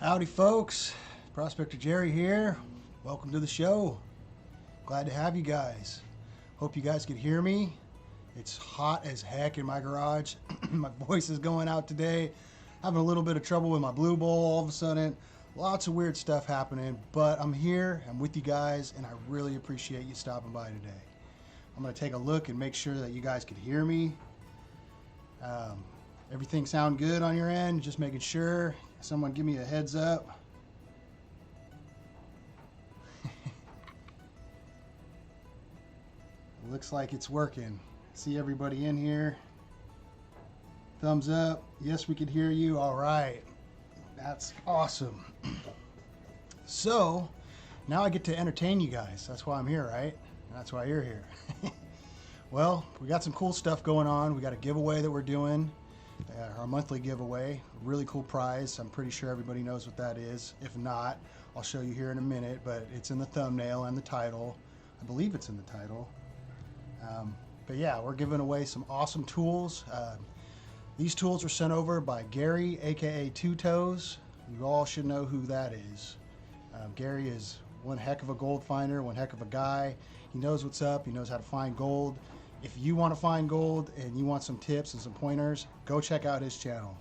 Howdy folks, Prospector Jerry here. Welcome to the show. Glad to have you guys. Hope you guys can hear me. It's hot as heck in my garage. My voice is going out today. Having a little bit of trouble with my blue bowl all of a sudden. Lots of weird stuff happening, but I'm here, I'm with you guys, and I really appreciate you stopping by today. I'm going to take a look and make sure that you guys can hear me. Everything sound good on your end? Just making sure. Someone give me a heads up. Looks like it's working. See everybody in here? Thumbs up. Yes, we can hear you. All right. That's awesome. So, now I get to entertain you guys. That's why I'm here, right? That's why you're here. Well, we got some cool stuff going on. We got a giveaway that we're doing. Our monthly giveaway. Really cool prize. I'm pretty sure everybody knows what that is. If not, I'll show you here in a minute, but it's in the thumbnail and the title. I believe it's in the title. But yeah, we're giving away some awesome tools. These tools were sent over by Gary, aka Two Toes. You all should know who that is. Gary is one heck of a gold finder, one heck of a guy. He knows what's up. He knows how to find gold. If you want to find gold and you want some tips and some pointers, go check out his channel,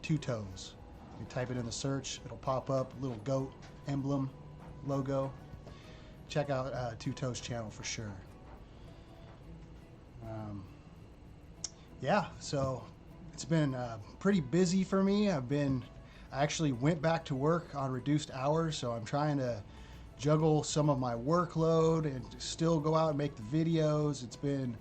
Two Toes. You type it in the search, it'll pop up, little goat emblem, logo. Check out Two Toes channel for sure. Yeah, so it's been pretty busy for me. I actually went back to work on reduced hours, so I'm trying to juggle some of my workload and still go out and make the videos. It's been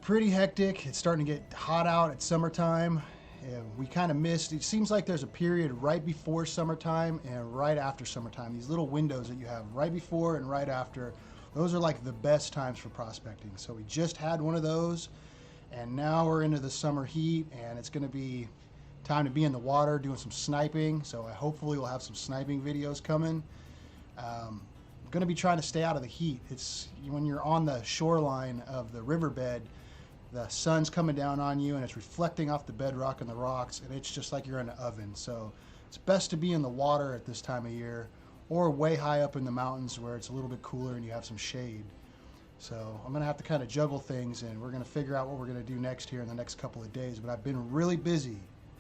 pretty hectic. It's starting to get hot out at summertime, and we kind of missed. It seems like there's a period right before summertime and right after summertime. These little windows that you have right before and right after, those are like the best times for prospecting. So we just had one of those, and now we're into the summer heat, and it's going to be time to be in the water doing some sniping. So I hopefully will have some sniping videos coming. I'm going to be trying to stay out of the heat. It's when you're on the shoreline of the riverbed, the sun's coming down on you and it's reflecting off the bedrock and the rocks, and it's just like you're in an oven. So it's best to be in the water at this time of year, or way high up in the mountains where it's a little bit cooler and you have some shade. So I'm going to have to kind of juggle things, and we're going to figure out what we're going to do next here in the next couple of days. But I've been really busy.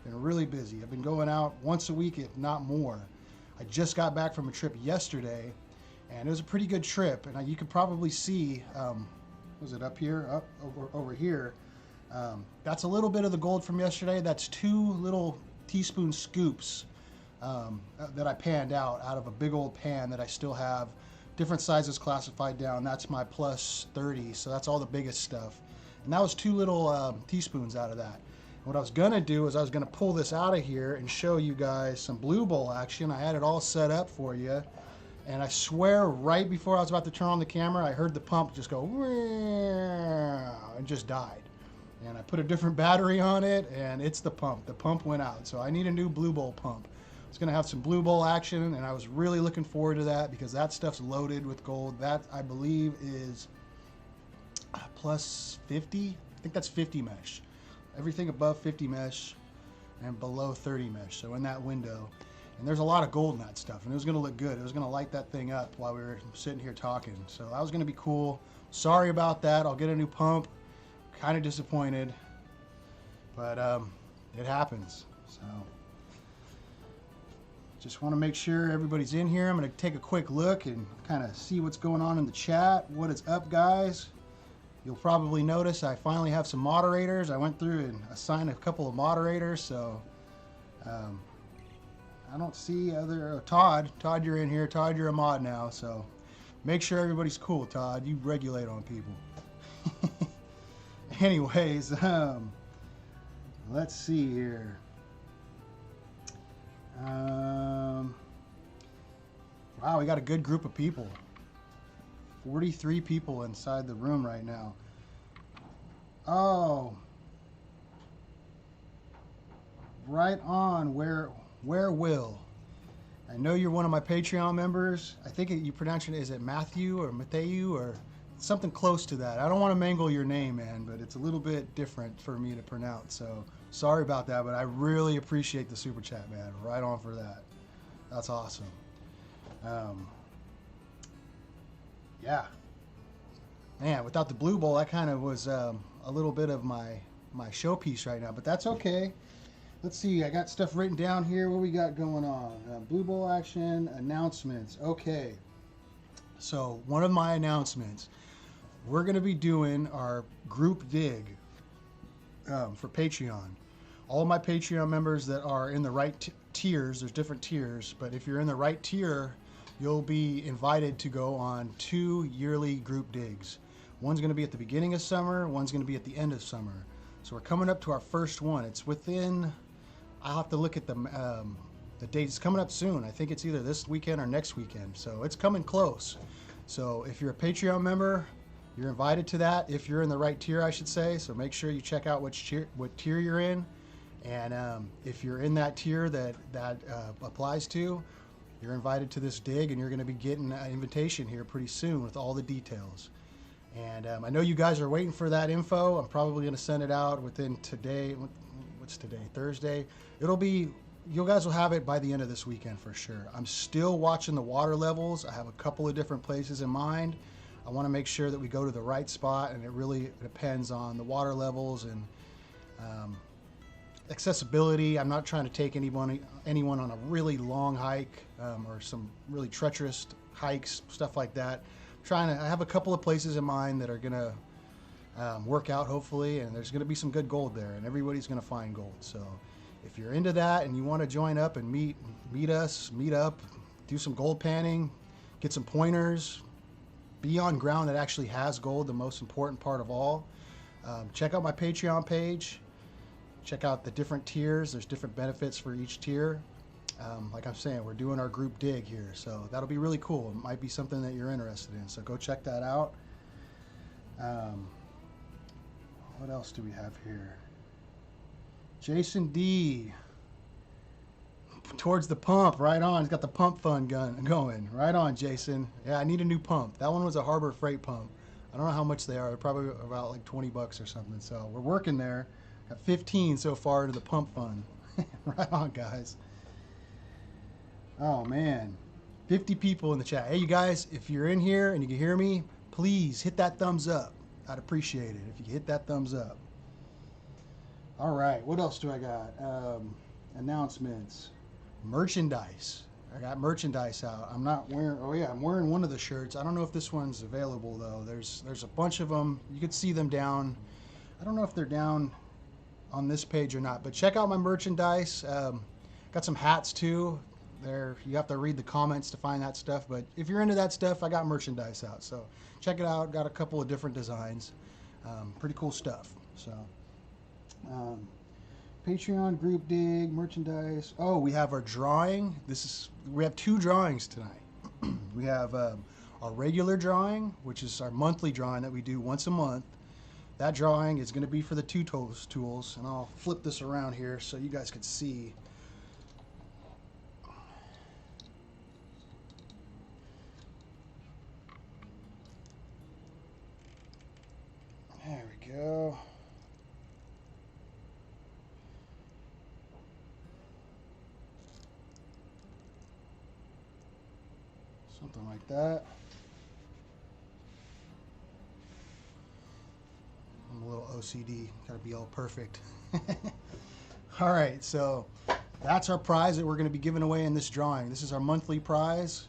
I've been going out once a week, if not more. I just got back from a trip yesterday, and it was a pretty good trip. And you could probably see, was it up here? Up over here. That's a little bit of the gold from yesterday. That's 2 little teaspoon scoops that I panned out of a big old pan that I still have. Different sizes classified down. That's my plus 30, so that's all the biggest stuff. And that was 2 little teaspoons out of that. What I was gonna do is I was gonna pull this out of here and show you guys some blue bowl action. I had it all set up for you, and I swear right before I was about to turn on the camera, I heard the pump just go and just died. And I put a different battery on it, and it's the pump. The pump went out, so I need a new blue bowl pump. It's gonna have some blue bowl action, and I was really looking forward to that because that stuff's loaded with gold. That, I believe, is plus 50. I think that's 50 mesh. Everything above 50 mesh and below 30 mesh, so in that window. And there's a lot of gold in that stuff, and it was going to look good. It was going to light that thing up while we were sitting here talking, so that was going to be cool. Sorry about that. I'll get a new pump. Kind of disappointed, but it happens. So just want to make sure everybody's in here. I'm going to take a quick look and kind of see what's going on in the chat. What is up, guys? You'll probably notice I finally have some moderators. I went through and assigned a couple of moderators, so I don't see other... Todd, you're in here. Todd, you're a mod now, so make sure everybody's cool, Todd. You regulate on people. Anyways, let's see here. Wow, we got a good group of people. 43 people inside the room right now. Oh, right on. Where Will? I know you're one of my Patreon members. I think you pronounce it, is it Matthew or Matthew or something close to that? I don't want to mangle your name, man, but it's a little bit different for me to pronounce. So sorry about that, but I really appreciate the super chat, man. Right on for that. That's awesome. Yeah, man. Without the blue bowl, that kind of was a little bit of my showpiece right now, but that's okay. Let's see. I got stuff written down here. What we got going on? Blue bowl action announcements. Okay. So one of my announcements, we're going to be doing our group dig for Patreon. All of my Patreon members that are in the right tiers, there's different tiers, but if you're in the right tier, you'll be invited to go on 2 yearly group digs. One's going to be at the beginning of summer, one's going to be at the end of summer. So we're coming up to our first one. It's within, I'll have to look at the date. It's coming up soon. I think it's either this weekend or next weekend. So it's coming close. So if you're a Patreon member, you're invited to that. If you're in the right tier, I should say. So make sure you check out what tier you're in. And if you're in that tier that applies to, you're invited to this dig, and you're going to be getting an invitation here pretty soon with all the details. And I know you guys are waiting for that info. I'm probably going to send it out within today. What's today? Thursday. You guys will have it by the end of this weekend for sure. I'm still watching the water levels. I have a couple of different places in mind. I want to make sure that we go to the right spot, and it really depends on the water levels and accessibility. I'm not trying to take anyone on a really long hike or some really treacherous hikes, stuff like that. I have a couple of places in mind that are going to work out hopefully, and there's going to be some good gold there, and everybody's going to find gold. So if you're into that and you want to join up and meet up, do some gold panning, get some pointers, be on ground that actually has gold, the most important part of all, check out my Patreon page. Check out the different tiers. There's different benefits for each tier. Like I'm saying, we're doing our group dig here, so that'll be really cool. It might be something that you're interested in, so go check that out. What else do we have here? Jason D. Towards the pump, right on. He's got the pump fund going. Right on, Jason. Yeah, I need a new pump. That one was a Harbor Freight pump. I don't know how much they are. They're probably about like 20 bucks or something. So we're working there. Got 15 so far to the pump fund. Right on, guys. Oh, man. 50 people in the chat. Hey, you guys, if you're in here and you can hear me, please hit that thumbs up. I'd appreciate it if you hit that thumbs up. All right. What else do I got? Announcements. Merchandise. I got merchandise out. I'm not wearing... Oh, yeah, I'm wearing one of the shirts. I don't know if this one's available, though. There's a bunch of them. You could see them down. I don't know if they're down on this page or not, but check out my merchandise. Got some hats too. There, you have to read the comments to find that stuff, but if you're into that stuff, I got merchandise out, so check it out. Got a couple of different designs. Pretty cool stuff. So Patreon group dig, merchandise. Oh, we have our drawing. We have 2 drawings tonight. We have our regular drawing, which is our monthly drawing that we do once a month. That drawing is going to be for the 2 tools, and I'll flip this around here so you guys can see. There we go. Something like that. I'm a little OCD, gotta be all perfect. All right, so that's our prize that we're gonna be giving away in this drawing. This is our monthly prize.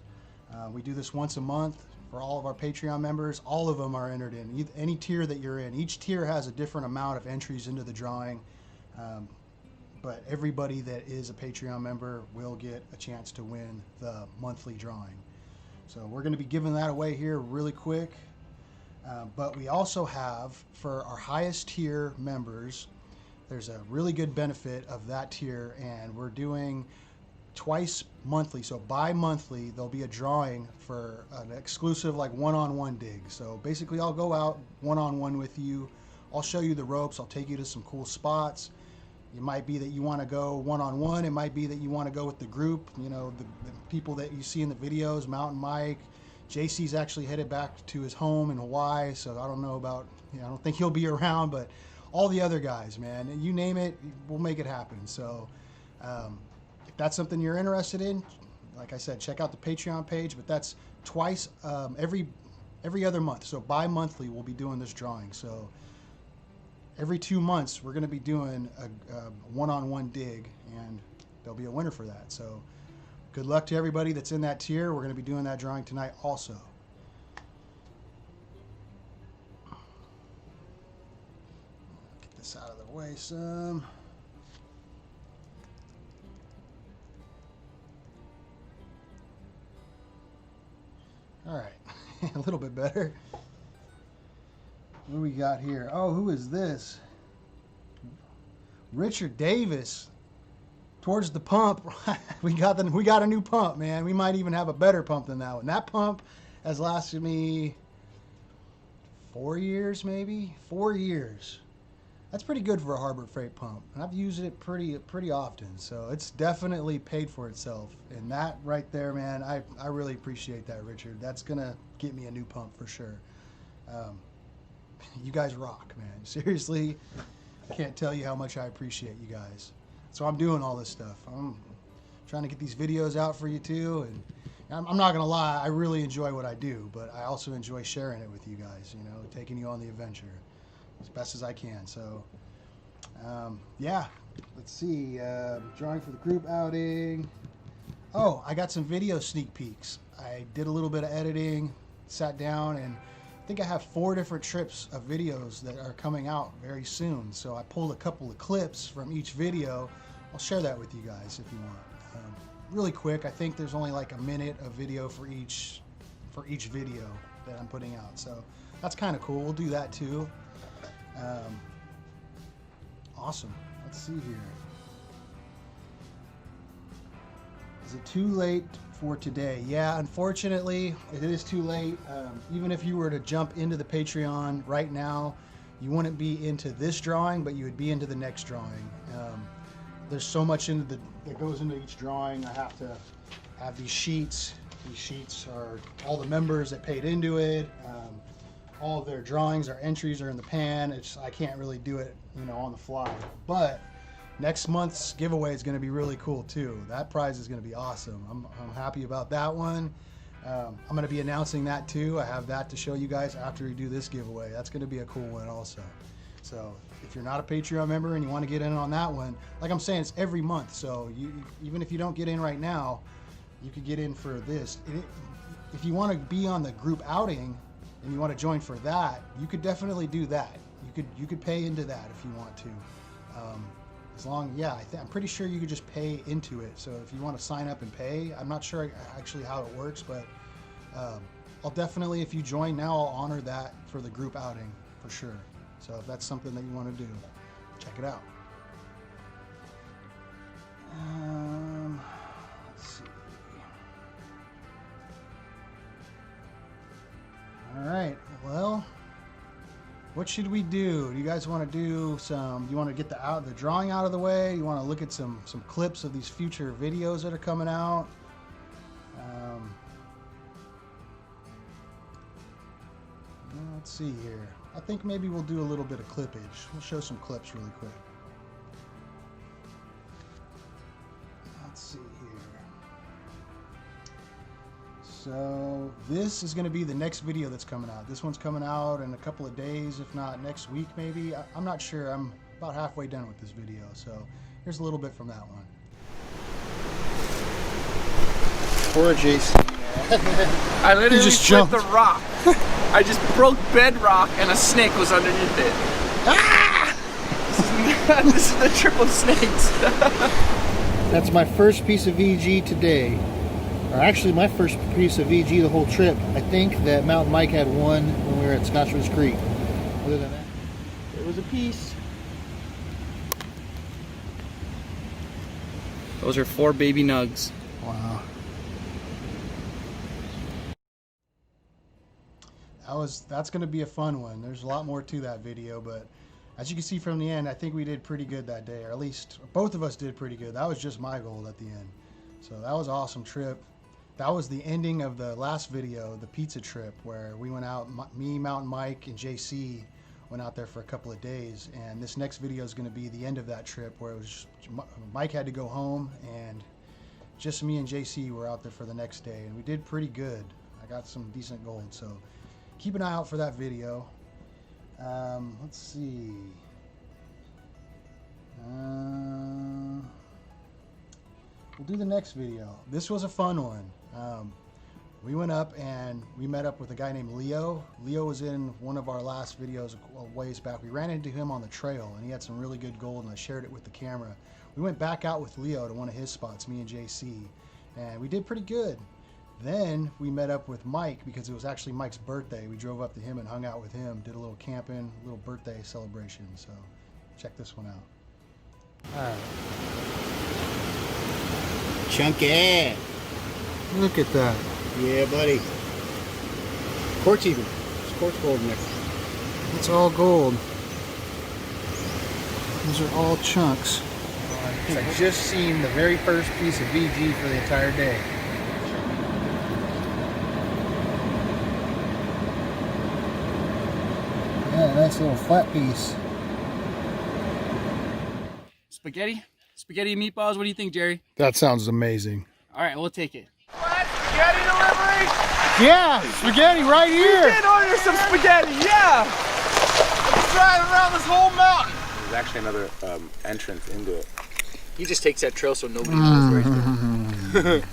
We do this once a month for all of our Patreon members. All of them are entered in, any tier that you're in. Each tier has a different amount of entries into the drawing, but everybody that is a Patreon member will get a chance to win the monthly drawing. So we're gonna be giving that away here really quick. But we also have, for our highest tier members, there's a really good benefit of that tier, and we're doing twice monthly. So bi-monthly, there'll be a drawing for an exclusive like one-on-one dig. So basically I'll go out one-on-one with you. I'll show you the ropes. I'll take you to some cool spots. It might be that you want to go one-on-one. It might be that you want to go with the group, you know, the people that you see in the videos, Mountain Mike. JC's actually headed back to his home in Hawaii, so I don't know about, I don't think he'll be around, but all the other guys, man, you name it, we'll make it happen. So if that's something you're interested in, like I said, check out the Patreon page, but that's twice, every other month. So bi-monthly we'll be doing this drawing. So every 2 months we're going to be doing a one-on-one dig, and there'll be a winner for that. So good luck to everybody that's in that tier. We're going to be doing that drawing tonight also. Get this out of the way some. All right, a little bit better. What do we got here? Oh, who is this? Richard Davis. Towards the pump. we got a new pump, man. We might even have a better pump than that one. That pump has lasted me 4 years, maybe 4 years. That's pretty good for a Harbor Freight pump. And I've used it pretty often, so it's definitely paid for itself. And that right there, man, I really appreciate that, Richard. That's gonna get me a new pump for sure. You guys rock, man. Seriously, I can't tell you how much I appreciate you guys. So I'm doing all this stuff. I'm trying to get these videos out for you too, and I'm not gonna lie, I really enjoy what I do, but I also enjoy sharing it with you guys, you know, taking you on the adventure as best as I can. So yeah, let's see, drawing for the group outing. Oh, I got some video sneak peeks. I did a little bit of editing, sat down, and I think I have 4 different trips of videos that are coming out very soon. So I pulled a couple of clips from each video. I'll share that with you guys if you want. Really quick, I think there's only like a minute of video for each video that I'm putting out. So that's kind of cool. We'll do that too. Awesome. Let's see here. Is it too late for today? Yeah, unfortunately, it is too late. Even if you were to jump into the Patreon right now, you wouldn't be into this drawing, but you would be into the next drawing. There's so much that goes into each drawing. I have to have these sheets. These sheets are all the members that paid into it. All of their drawings, our entries are in the pan. I can't really do it, you know, on the fly. But next month's giveaway is going to be really cool too. That prize is going to be awesome. I'm happy about that one. I'm going to be announcing that too. I have that to show you guys after we do this giveaway. That's going to be a cool one also. So if you're not a Patreon member and you want to get in on that one, like I'm saying, it's every month. So even if you don't get in right now, you could get in for this. If you want to be on the group outing and you want to join for that, you could definitely do that. You could pay into that if you want to. As long, yeah, I'm pretty sure you could just pay into it. So if you want to sign up and pay, I'm not sure actually how it works, but I'll definitely, if you join now, I'll honor that for the group outing for sure. So if that's something that you want to do, check it out. Let's see. All right, well, what should we do? Do you guys want to do some, you want to get the drawing out of the way? You want to look at some clips of these future videos that are coming out? Let's see here. I think maybe we'll do a little bit of clippage. We'll show some clips really quick. Let's see here. So this is going to be the next video that's coming out. This one's coming out in a couple of days, if not next week maybe. I'm not sure. I'm about halfway done with this video. So here's a little bit from that one. Poor JC. I literally just flipped the rock. I just broke bedrock and a snake was underneath it. Ah! This is the triple snakes. That's my first piece of VG today. Or actually my first piece of VG the whole trip. I think that Mountain Mike had one when we were at Scotchwoods Creek. Other than that, it was a piece. Those are 4 baby nugs. Wow. That's going to be a fun one. There's a lot more to that video, but as you can see from the end, I think we did pretty good that day, or at least both of us did pretty good. That was just my goal at the end. So that was an awesome trip. That was the ending of the last video, the pizza trip, where we went out, me, Mountain Mike, and JC went out there for a couple of days. And this next video is going to be the end of that trip, where it was Mike had to go home, and just me and JC were out there for the next day, and we did pretty good. I got some decent gold, so keep an eye out for that video. Let's see. We'll do the next video. This was a fun one. We went up and we met up with a guy named Leo. Leo was in one of our last videos a ways back. We ran into him on the trail, and he had some really good gold, and I shared it with the camera. We went back out with Leo to one of his spots, me and JC, and we did pretty good. Then we met up with Mike because it was actually Mike's birthday. We drove up to him and hung out with him, did a little camping, a little birthday celebration. So check this one out. All right. Chunky. Look at that. Yeah, buddy. Quartz even. There's quartz gold in there. It's all gold. These are all chunks. I just seen the very first piece of VG for the entire day. Yeah, nice little flat piece. Spaghetti meatballs. What do you think, Jerry? That sounds amazing. All right, we'll take it. What? Spaghetti delivery? Yeah, spaghetti right here. We did order some spaghetti, yeah. Let's drive around this whole mountain. There's actually another entrance into it. He just takes that trail so nobody knows where he's going.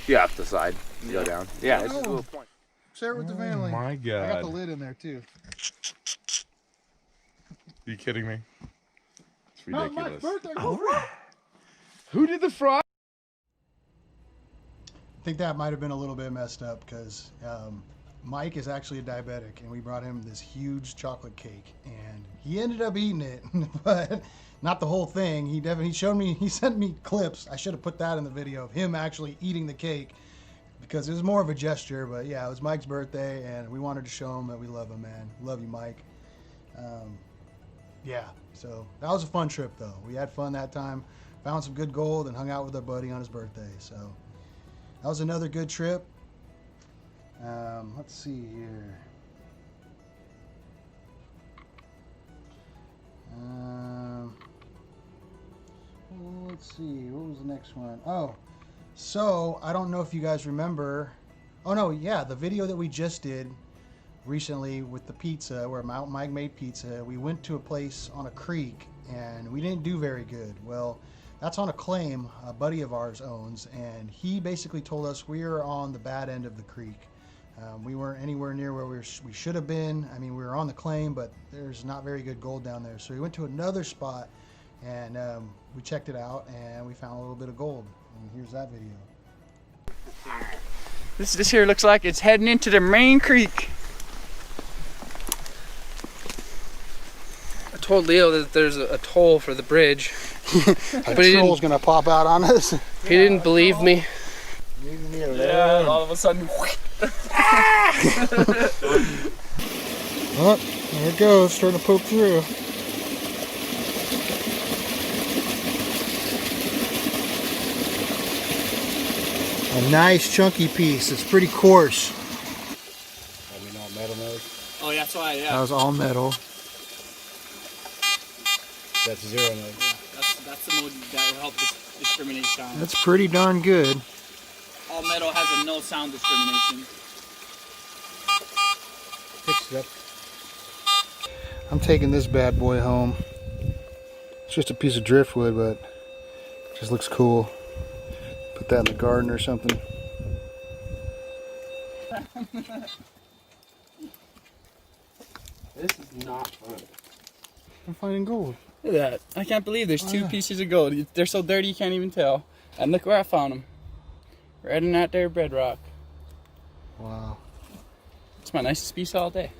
Yeah, off the side. You go down. Yeah, it's just a little point. Share it with the family. Oh my God. I got the lid in there too. Are you kidding me? It's Not my ridiculous. birthday. Who did the fraud? I think that might have been a little bit messed up because Mike is actually a diabetic, and we brought him this huge chocolate cake, and he ended up eating it, but not the whole thing. He showed me, he sent me clips. I should have put that in the video of him actually eating the cake because it was more of a gesture. But yeah, it was Mike's birthday, and we wanted to show him that we love him, man. Love you, Mike. Yeah, so that was a fun trip though. We had fun that time, found some good gold, and hung out with our buddy on his birthday. So that was another good trip. Let's see here. Let's see, what was the next one? Oh, so I don't know if you guys remember. Oh no, yeah, the video that we just did recently with the pizza, where Mike made pizza. We went to a place on a creek and we didn't do very good. Well, that's on a claim a buddy of ours owns, and he basically told us we were on the bad end of the creek. We weren't anywhere near where we should have been. I mean, we were on the claim, but there's not very good gold down there. So we went to another spot, and we checked it out, and we found a little bit of gold. And here's that video. This here looks like it's heading into the main creek. I told Leo that there's a toll for the bridge. But a troll's gonna pop out on us. He didn't believe me. Yeah, all of a sudden. Oh, there it goes, starting to poke through. A nice chunky piece. It's pretty coarse. I mean, all metal nose. Oh, that's why, yeah. That was all metal. That's zero nose. That's the mode that will help discriminate sound. That's pretty darn good. All metal has a no sound discrimination. Fix it up. I'm taking this bad boy home. It's just a piece of driftwood, but it just looks cool. Put that in the garden or something. This is not fun. I'm finding gold. Look at that. I can't believe there's two pieces of gold. They're so dirty you can't even tell. And look where I found them. Right in that there bedrock. Wow. It's my nicest piece all day.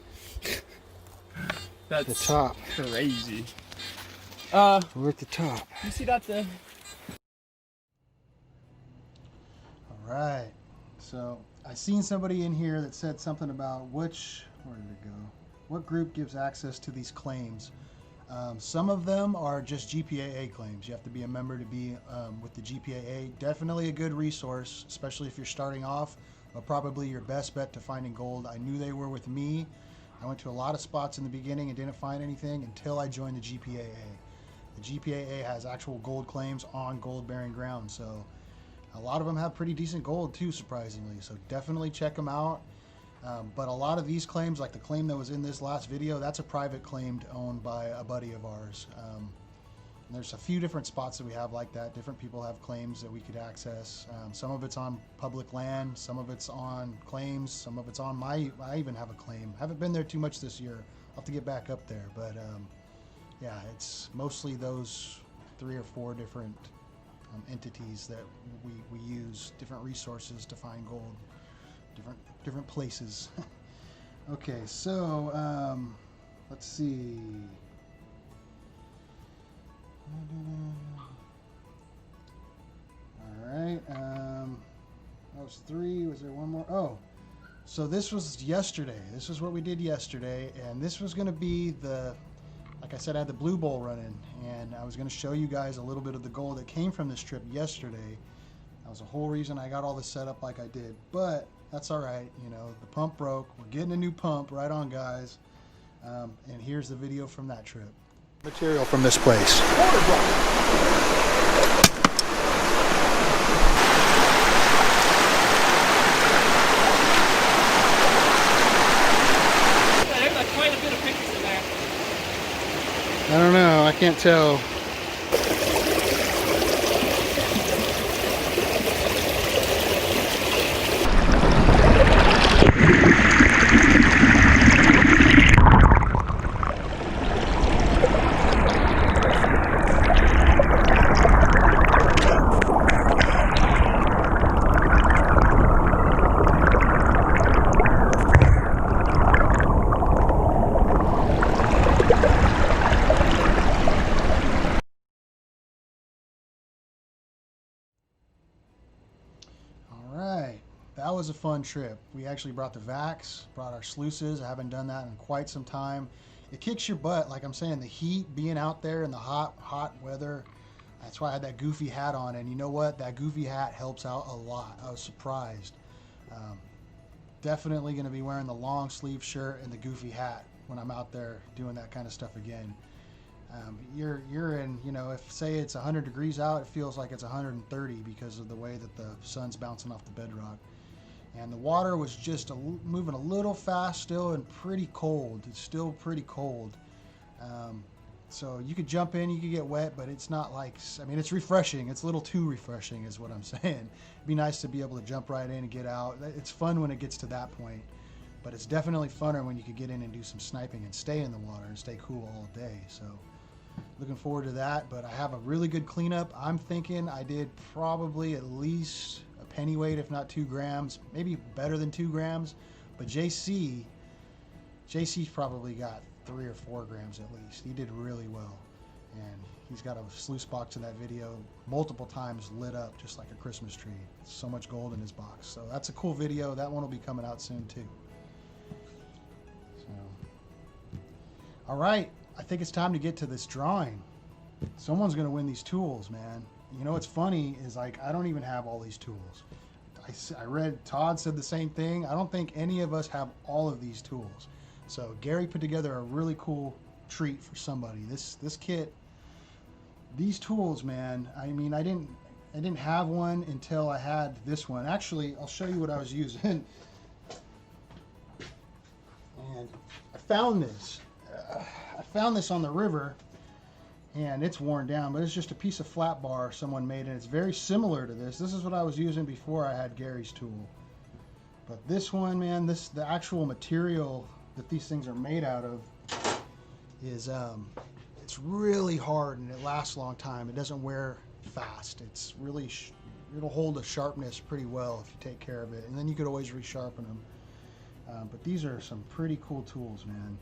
That's The top. crazy. We're at the top. You see that the... Alright. So I seen somebody in here that said something about where did it go? What group gives access to these claims? Some of them are just GPAA claims. You have to be a member to be with the GPAA. Definitely a good resource, especially if you're starting off, but probably your best bet to finding gold. I knew they were with me. I went to a lot of spots in the beginning and didn't find anything until I joined the GPAA. The GPAA has actual gold claims on gold bearing ground, so A lot of them have pretty decent gold too, surprisingly. So definitely check them out. But a lot of these claims, like the claim that was in this last video, that's a private claim owned by a buddy of ours. There's a few different spots that we have like that. Different people have claims that we could access. Some of it's on public land, some of it's on claims, some of it's on I even have a claim. Haven't been there too much this year. I'll have to get back up there. But yeah, it's mostly those 3 or 4 different entities that we use, different resources to find gold, different places. Okay, so let's see. All right, that was 3. Was there one more? Oh, so this was yesterday. This is what we did yesterday, and this was going to be like I said, I had the blue bowl running, and I was going to show you guys a little bit of the gold that came from this trip yesterday. That was the whole reason I got all this set up like I did, but that's all right. You know, the pump broke. We're getting a new pump. Right on, guys. And here's the video from that trip. Material from this place. Quite a bit of pictures in there. I don't know. I can't tell. That was a fun trip. We actually brought the vacs, brought our sluices. I haven't done that in quite some time. It kicks your butt, like I'm saying, the heat, being out there in the hot weather. That's why I had that goofy hat on, and you know what? That goofy hat helps out a lot. I was surprised. Definitely going to be wearing the long sleeve shirt and the goofy hat when I'm out there doing that kind of stuff again. You're in, you know, if say it's 100 degrees out, it feels like it's 130 because of the way that the sun's bouncing off the bedrock. And the water was just moving a little fast still and pretty cold. It's still pretty cold. So you could jump in, you could get wet, but it's not like, I mean, it's refreshing. It's a little too refreshing is what I'm saying. It'd be nice to be able to jump right in and get out. It's fun when it gets to that point, but it's definitely funner when you could get in and do some sniping and stay in the water and stay cool all day. So looking forward to that, but I have a really good cleanup. I'm thinking I did probably at least a pennyweight, if not 2 grams, maybe better than 2 grams. But JC's probably got 3 or 4 grams at least. He did really well, and he's got a sluice box in that video multiple times lit up just like a Christmas tree. So much gold in his box. So that's a cool video. That one will be coming out soon too. So, all right, I think it's time to get to this drawing. Someone's gonna win these tools, man. You know what's funny is, like, I don't even have all these tools. I read Todd said the same thing. I don't think any of us have all of these tools. So Gary put together a really cool treat for somebody. This kit, these tools, man. I mean, I didn't have one until I had this one. Actually, I'll show you what I was using. And I found this. I found this on the river, and it's worn down, but it's just a piece of flat bar someone made, and it's very similar to this. This is what I was using before I had Gary's tool. But this one, man, the actual material that these things are made out of is it's really hard, and it lasts a long time. It doesn't wear fast. It's really it'll hold a sharpness pretty well if you take care of it, and then you could always resharpen them. But these are some pretty cool tools, man.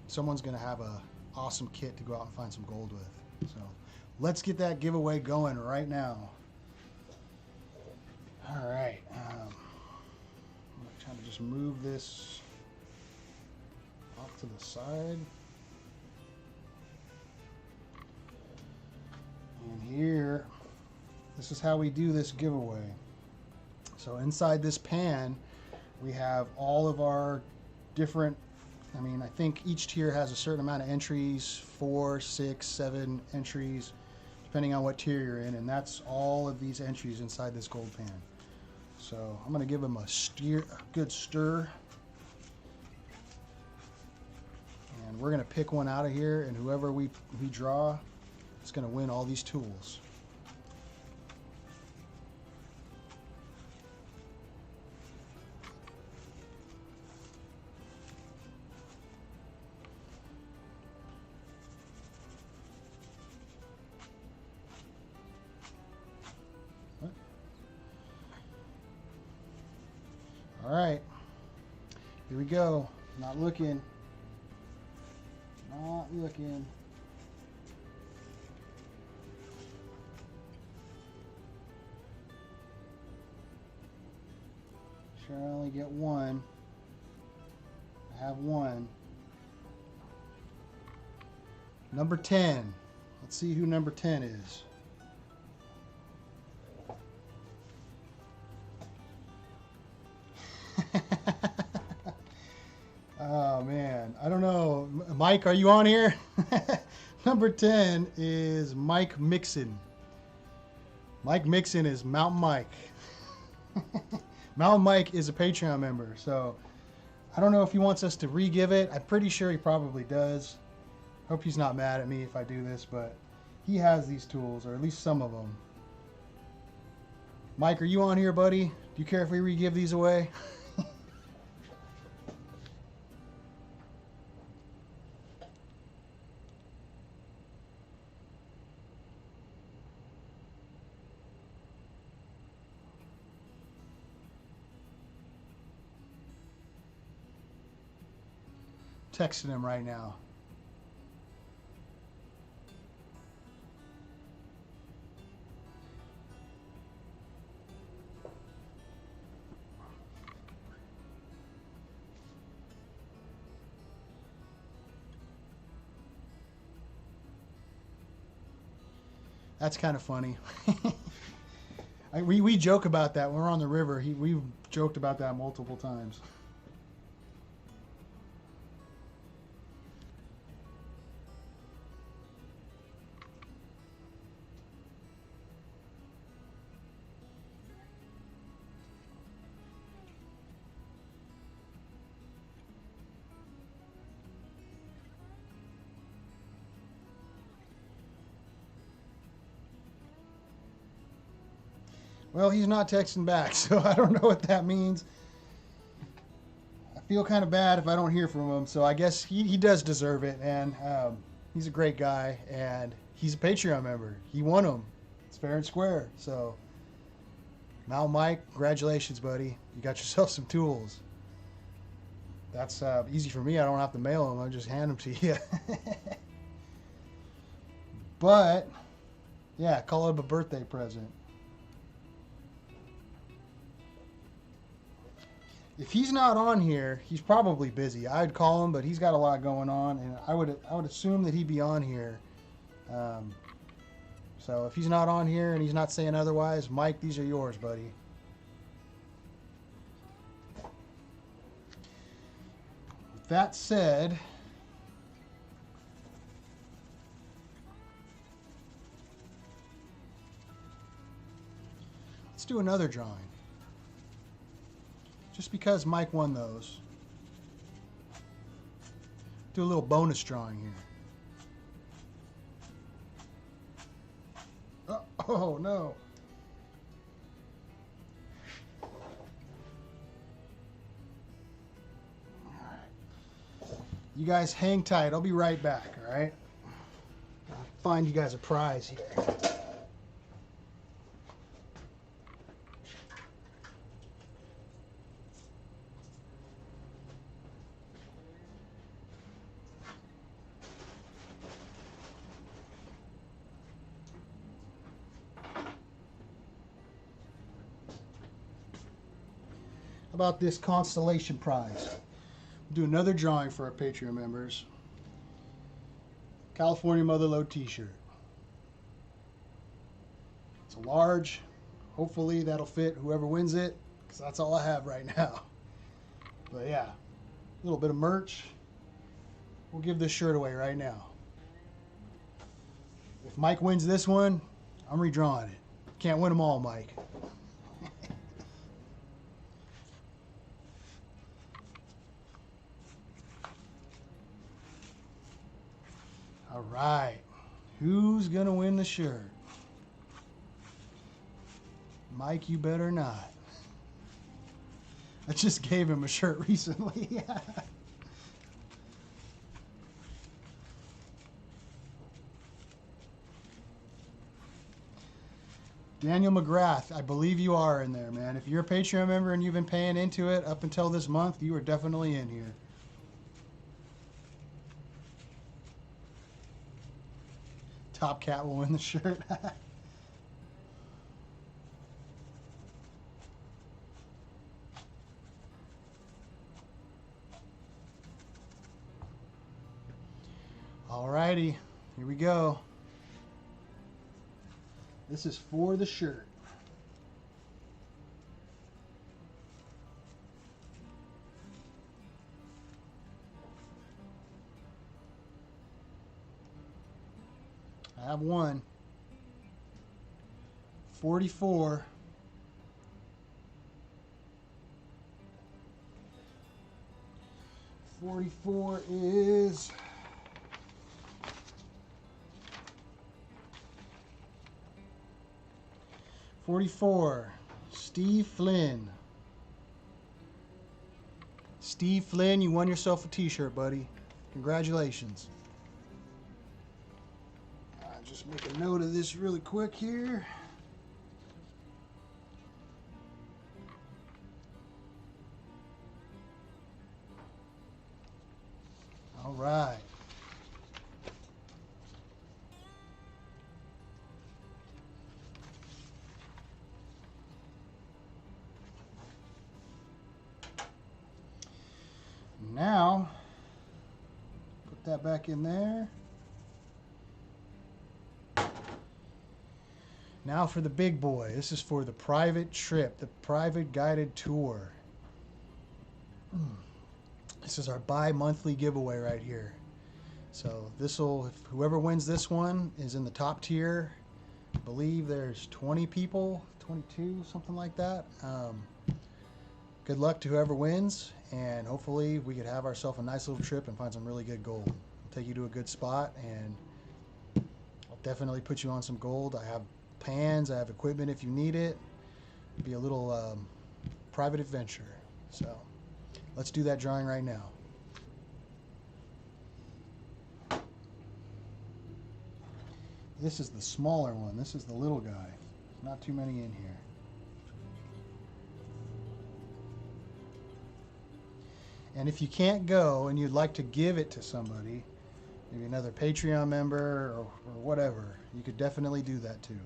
Someone's gonna have a awesome kit to go out and find some gold with. So let's get that giveaway going right now. All right, I'm trying to just move this off to the side. And here, this is how we do this giveaway. So inside this pan, we have all of our different, I mean, I think each tier has a certain amount of entries, 4, 6, 7 entries, depending on what tier you're in, and that's all of these entries inside this gold pan. So I'm going to give them a good stir. And we're going to pick one out of here, and whoever we draw is going to win all these tools. All right, here we go. Not looking. Not looking. Sure, I only get one. I have one. Number 10. Let's see who number 10 is. Oh man, I don't know. Mike, are you on here? Number 10 is Mike Mixon. Mike Mixon is Mountain Mike. Mountain Mike is a Patreon member, so I don't know if he wants us to re-give it. I'm pretty sure he probably does. Hope he's not mad at me if I do this, but he has these tools, or at least some of them. Mike, are you on here, buddy? Do you care if we re-give these away? Texting him right now. That's kind of funny. We joke about that when we're on the river. We've joked about that multiple times. Well, he's not texting back, so I don't know what that means. I feel kind of bad if I don't hear from him, so I guess he does deserve it, and he's a great guy, and he's a Patreon member. He won them. It's fair and square. So, now, Mike, congratulations, buddy. You got yourself some tools. That's easy for me. I don't have to mail them. I'll just hand them to you. But, yeah, call it a birthday present. If he's not on here, he's probably busy. I'd call him, but he's got a lot going on, and I would assume that he'd be on here. So if he's not on here and he's not saying otherwise, Mike, these are yours, buddy. With that said, let's do another drawing. Just because Mike won those. Do a little bonus drawing here. Oh no. You guys hang tight. I'll be right back, all right? I'll find you guys a prize here. About this constellation prize. We'll do another drawing for our Patreon members. California Mother Lode t-shirt. It's a large. Hopefully that'll fit whoever wins it, because that's all I have right now. But yeah, a little bit of merch. We'll give this shirt away right now. If Mike wins this one, I'm redrawing it. Can't win them all, Mike. All right. Who's going to win the shirt? Mike, you better not. I just gave him a shirt recently. Daniel McGrath, I believe you are in there, man. If you're a Patreon member and you've been paying into it up until this month, you are definitely in here. Top Cat will win the shirt. Alrighty, here we go. This is for the shirt. I have one. 44. 44 is 44. Steve Flynn. Steve Flynn, you won yourself a t-shirt, buddy. Congratulations. Just make a note of this really quick here. All right. Now, put that back in there. Now for the big boy. This is for the private trip, the private guided tour. This is our bi-monthly giveaway right here. So this will, if whoever wins this one is in the top tier. I believe there's 20 people, 22, something like that. Good luck to whoever wins, and hopefully we could have ourselves a nice little trip and find some really good gold. I'll take you to a good spot, and I'll definitely put you on some gold. I have pans, I have equipment if you need it. It'll be a little private adventure. So let's do that drawing right now. This is the smaller one. This is the little guy. There's not too many in here. And if you can't go and you'd like to give it to somebody, maybe another Patreon member or whatever, you could definitely do that too.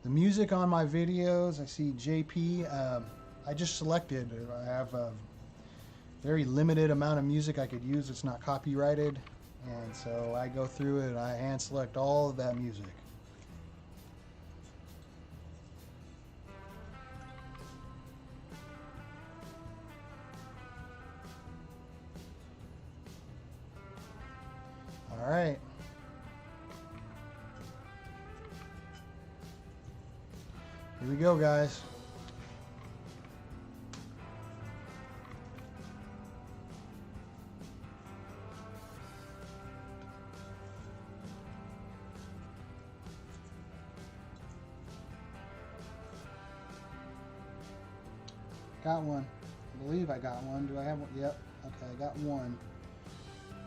The music on my videos, I see JP, I just selected, I have a very limited amount of music I could use. It's not copyrighted. And so I go through it and I hand select all of that music. All right. Here we go, guys. Got one. I believe I got one. Do I have one? Yep. Okay, I got one.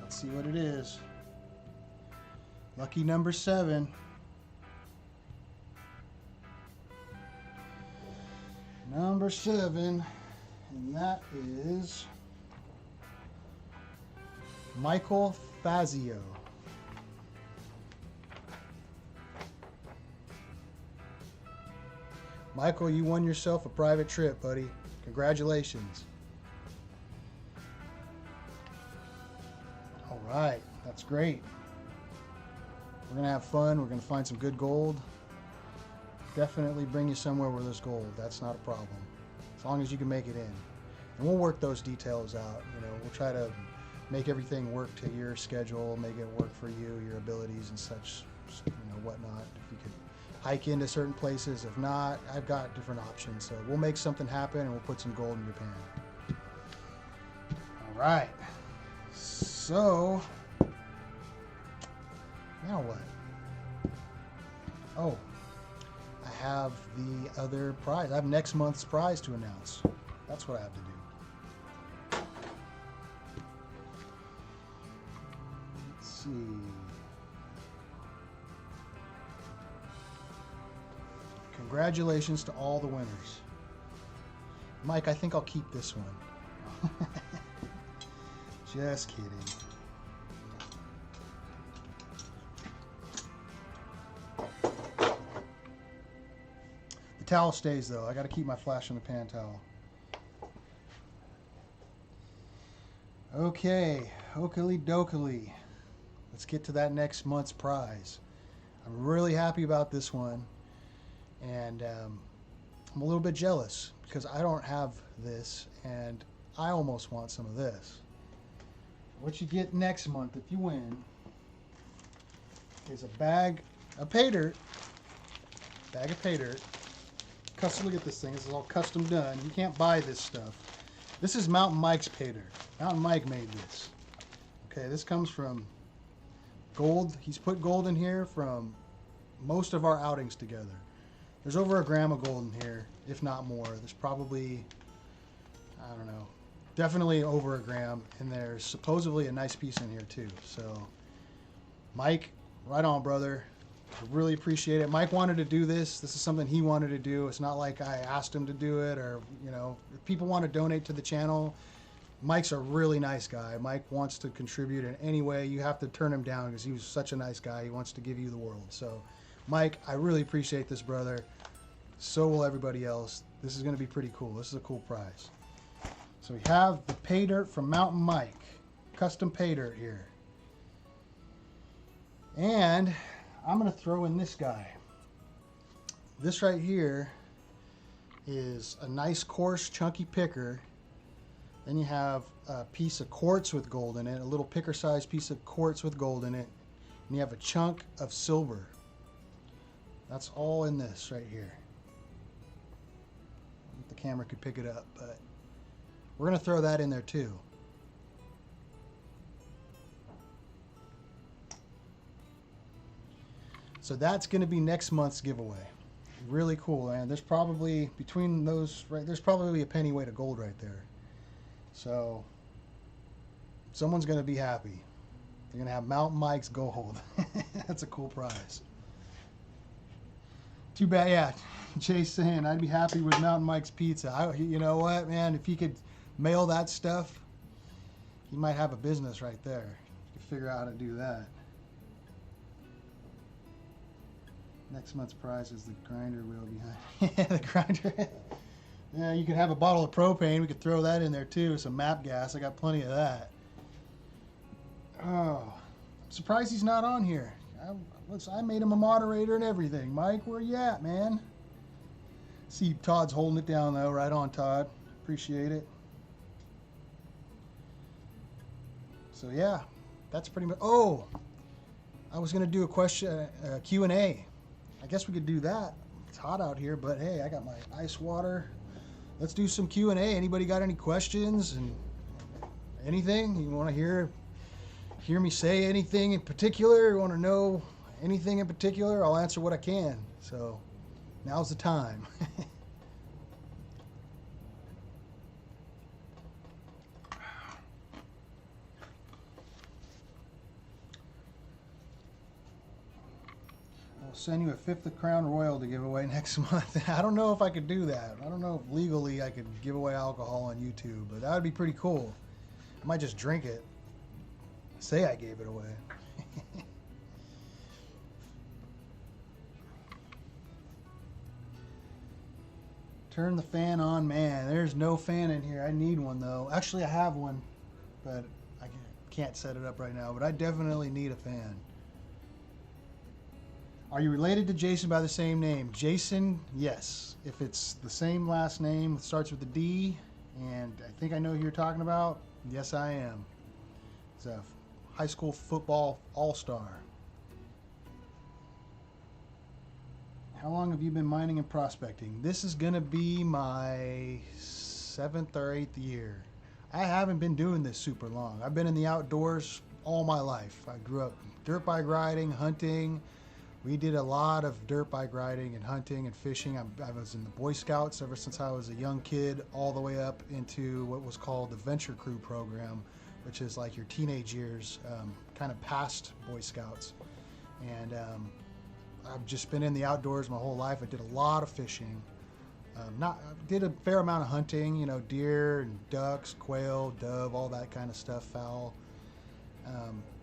Let's see what it is. Lucky number 7. Number 7, and that is Michael Fazio. Michael, you won yourself a private trip, buddy. Congratulations. All right, that's great. We're gonna have fun. We're gonna find some good gold. definitely bring you somewhere where there's gold. That's not a problem, as long as you can make it in. And we'll work those details out. You know, we'll try to make everything work to your schedule, make it work for you, your abilities and such, you know, whatnot. If you could hike into certain places, if not, I've got different options. So we'll make something happen and we'll put some gold in your pan. All right. So now what? Oh, I have the other prize. I have next month's prize to announce. That's what I have to do. Let's see. Congratulations to all the winners. Mike, I think I'll keep this one. Just kidding. The towel stays though. I got to keep my flash in the pan towel. Okay, okily dokily. Let's get to that next month's prize. I'm really happy about this one, and I'm a little bit jealous because I don't have this, and I almost want some of this. What you get next month if you win is a bag of Paydirt. Bag of Paydirt. Custom. Look at this thing. This is all custom done. You can't buy this stuff. This is Mountain Mike's Paydirt. Mountain Mike made this. Okay, this comes from gold. He's put gold in here from most of our outings together. There's over 1 gram of gold in here, if not more. There's probably, I don't know, definitely over 1 gram, and there's supposedly a nice piece in here too. So, Mike, right on, brother. I really appreciate it. Mike wanted to do this. This is something he wanted to do. It's not like I asked him to do it, or, you know, if people want to donate to the channel, Mike's a really nice guy. Mike wants to contribute in any way. You have to turn him down because he was such a nice guy. He wants to give you the world. So, Mike, I really appreciate this, brother. So will everybody else. This is going to be pretty cool. This is a cool prize. So we have the Paydirt from Mountain Mike. Custom Paydirt here. And I'm going to throw in this guy. This right here is a nice coarse chunky picker. Then you have a piece of quartz with gold in it, a little picker sized piece of quartz with gold in it, and you have a chunk of silver. That's all in this right here. If the camera could pick it up, but we're going to throw that in there too. So that's going to be next month's giveaway. Really cool, and there's probably, between those, right, there's probably a penny weight of gold right there. So someone's going to be happy. They're going to have Mountain Mike's gold. That's a cool prize. Too bad, yeah. Jay's saying I'd be happy with Mountain Mike's pizza. You know what, man? If he could mail that stuff, he might have a business right there. You could figure out how to do that. Next month's prize is the grinder wheel behind. The grinder. Yeah, you could have a bottle of propane. We could throw that in there too. Some map gas. I got plenty of that. Oh, I'm surprised he's not on here. I made him a moderator and everything. Mike, where you at, man? See, Todd's holding it down though. Right on, Todd. Appreciate it. So yeah, that's pretty much. Oh, I was gonna do a question, Q&A. I guess we could do that. It's hot out here, but hey, I got my ice water. Let's do some Q&A. Anybody got any questions and anything you want to hear me say anything in particular? You want to know anything in particular? I'll answer what I can. So now's the time. Send you a 5th of Crown Royal to give away next month. I don't know if I could do that. I don't know if legally I could give away alcohol on YouTube, but that would be pretty cool. I might just drink it. Say I gave it away. Turn the fan on, man. There's no fan in here. I need one though. Actually, I have one, but I can't set it up right now, but I definitely need a fan. Are you related to Jason by the same name? Jason, yes. If it's the same last name, it starts with a D, and I think I know who you're talking about. Yes, I am. He's a high school football all-star. How long have you been mining and prospecting? This is going to be my 7th or 8th year. I haven't been doing this super long. I've been in the outdoors all my life. I grew up dirt bike riding, hunting. We did a lot of dirt bike riding and hunting and fishing. I was in the Boy Scouts ever since I was a young kid, all the way up into what was called the Venture Crew program, which is like your teenage years, kind of past Boy Scouts. And I've just been in the outdoors my whole life. I did a lot of fishing. I did a fair amount of hunting, you know, deer and ducks, quail, dove, all that kind of stuff, fowl.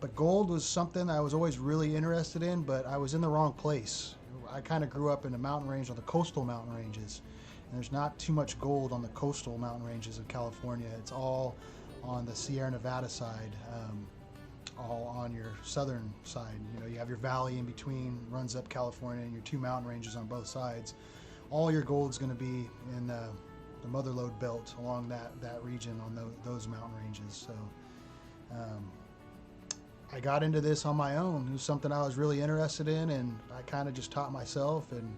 But gold was something I was always really interested in, but I was in the wrong place. I kind of grew up in a mountain range on the coastal mountain ranges, and there's not too much gold on the coastal mountain ranges of California. It's all on the Sierra Nevada side, all on your southern side. You know, you have your valley in between, runs up California, and your two mountain ranges on both sides. All your gold's going to be in the Mother Lode belt along that region on those mountain ranges. So I got into this on my own. It was something I was really interested in, and I kind of just taught myself and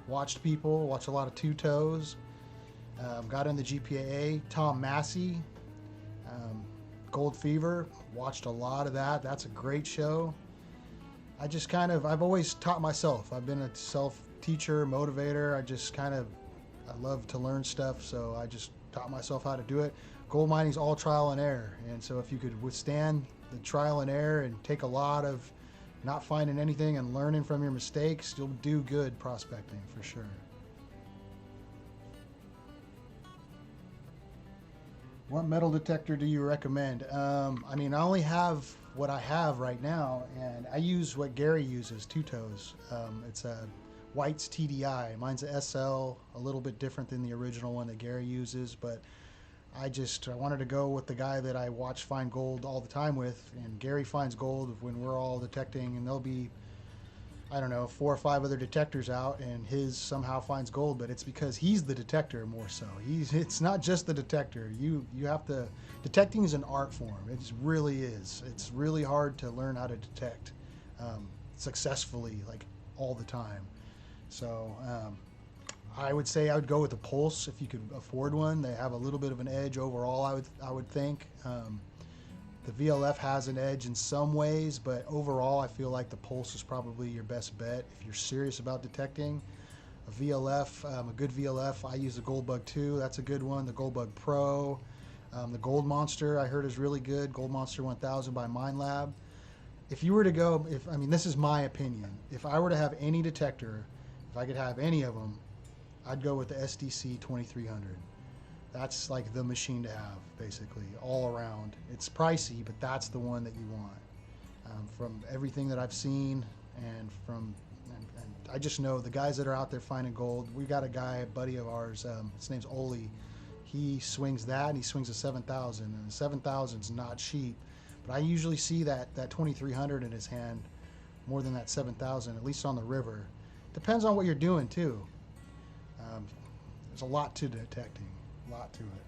watched a lot of two toes. Got in the GPAA. Tom Massey, Gold Fever, watched a lot of that. That's a great show. I've always taught myself. I've been a self-teacher, motivator. I love to learn stuff, so I just taught myself how to do it. Gold mining's all trial and error, and so if you could withstand the trial and error and take a lot of not finding anything and learning from your mistakes, you'll do good prospecting for sure. What metal detector do you recommend? I only have what I have right now, and I use what Gary uses, two toes. It's a White's TDI. Mine's a SL, a little bit different than the original one that Gary uses, but I wanted to go with the guy that I watch find gold all the time with, and Gary finds gold when we're all detecting, and there'll be, 4 or 5 other detectors out, and his somehow finds gold, but it's because he's the detector more so. It's not just the detector. You have to, detecting is an art form. It just really is. It's really hard to learn how to detect successfully, like all the time. So I would say I would go with the Pulse if you could afford one. They have a little bit of an edge overall, I would think. The VLF has an edge in some ways, but overall I feel like the Pulse is probably your best bet if you're serious about detecting. A VLF, a good VLF, I use the Goldbug 2, that's a good one. The Goldbug Pro, the Gold Monster I heard is really good. Gold Monster 1000 by MineLab. If you were to go, this is my opinion, if I were to have any detector, if I could have any of them, I'd go with the SDC 2300. That's like the machine to have, basically, all around. It's pricey, but that's the one that you want. From everything that I've seen, and I just know the guys that are out there finding gold. We got a buddy of ours, his name's Oli. He swings that, and he swings a 7000, and the 7000's not cheap. But I usually see that 2300 in his hand more than that 7000, at least on the river. Depends on what you're doing too. There's a lot to detecting. A lot to it.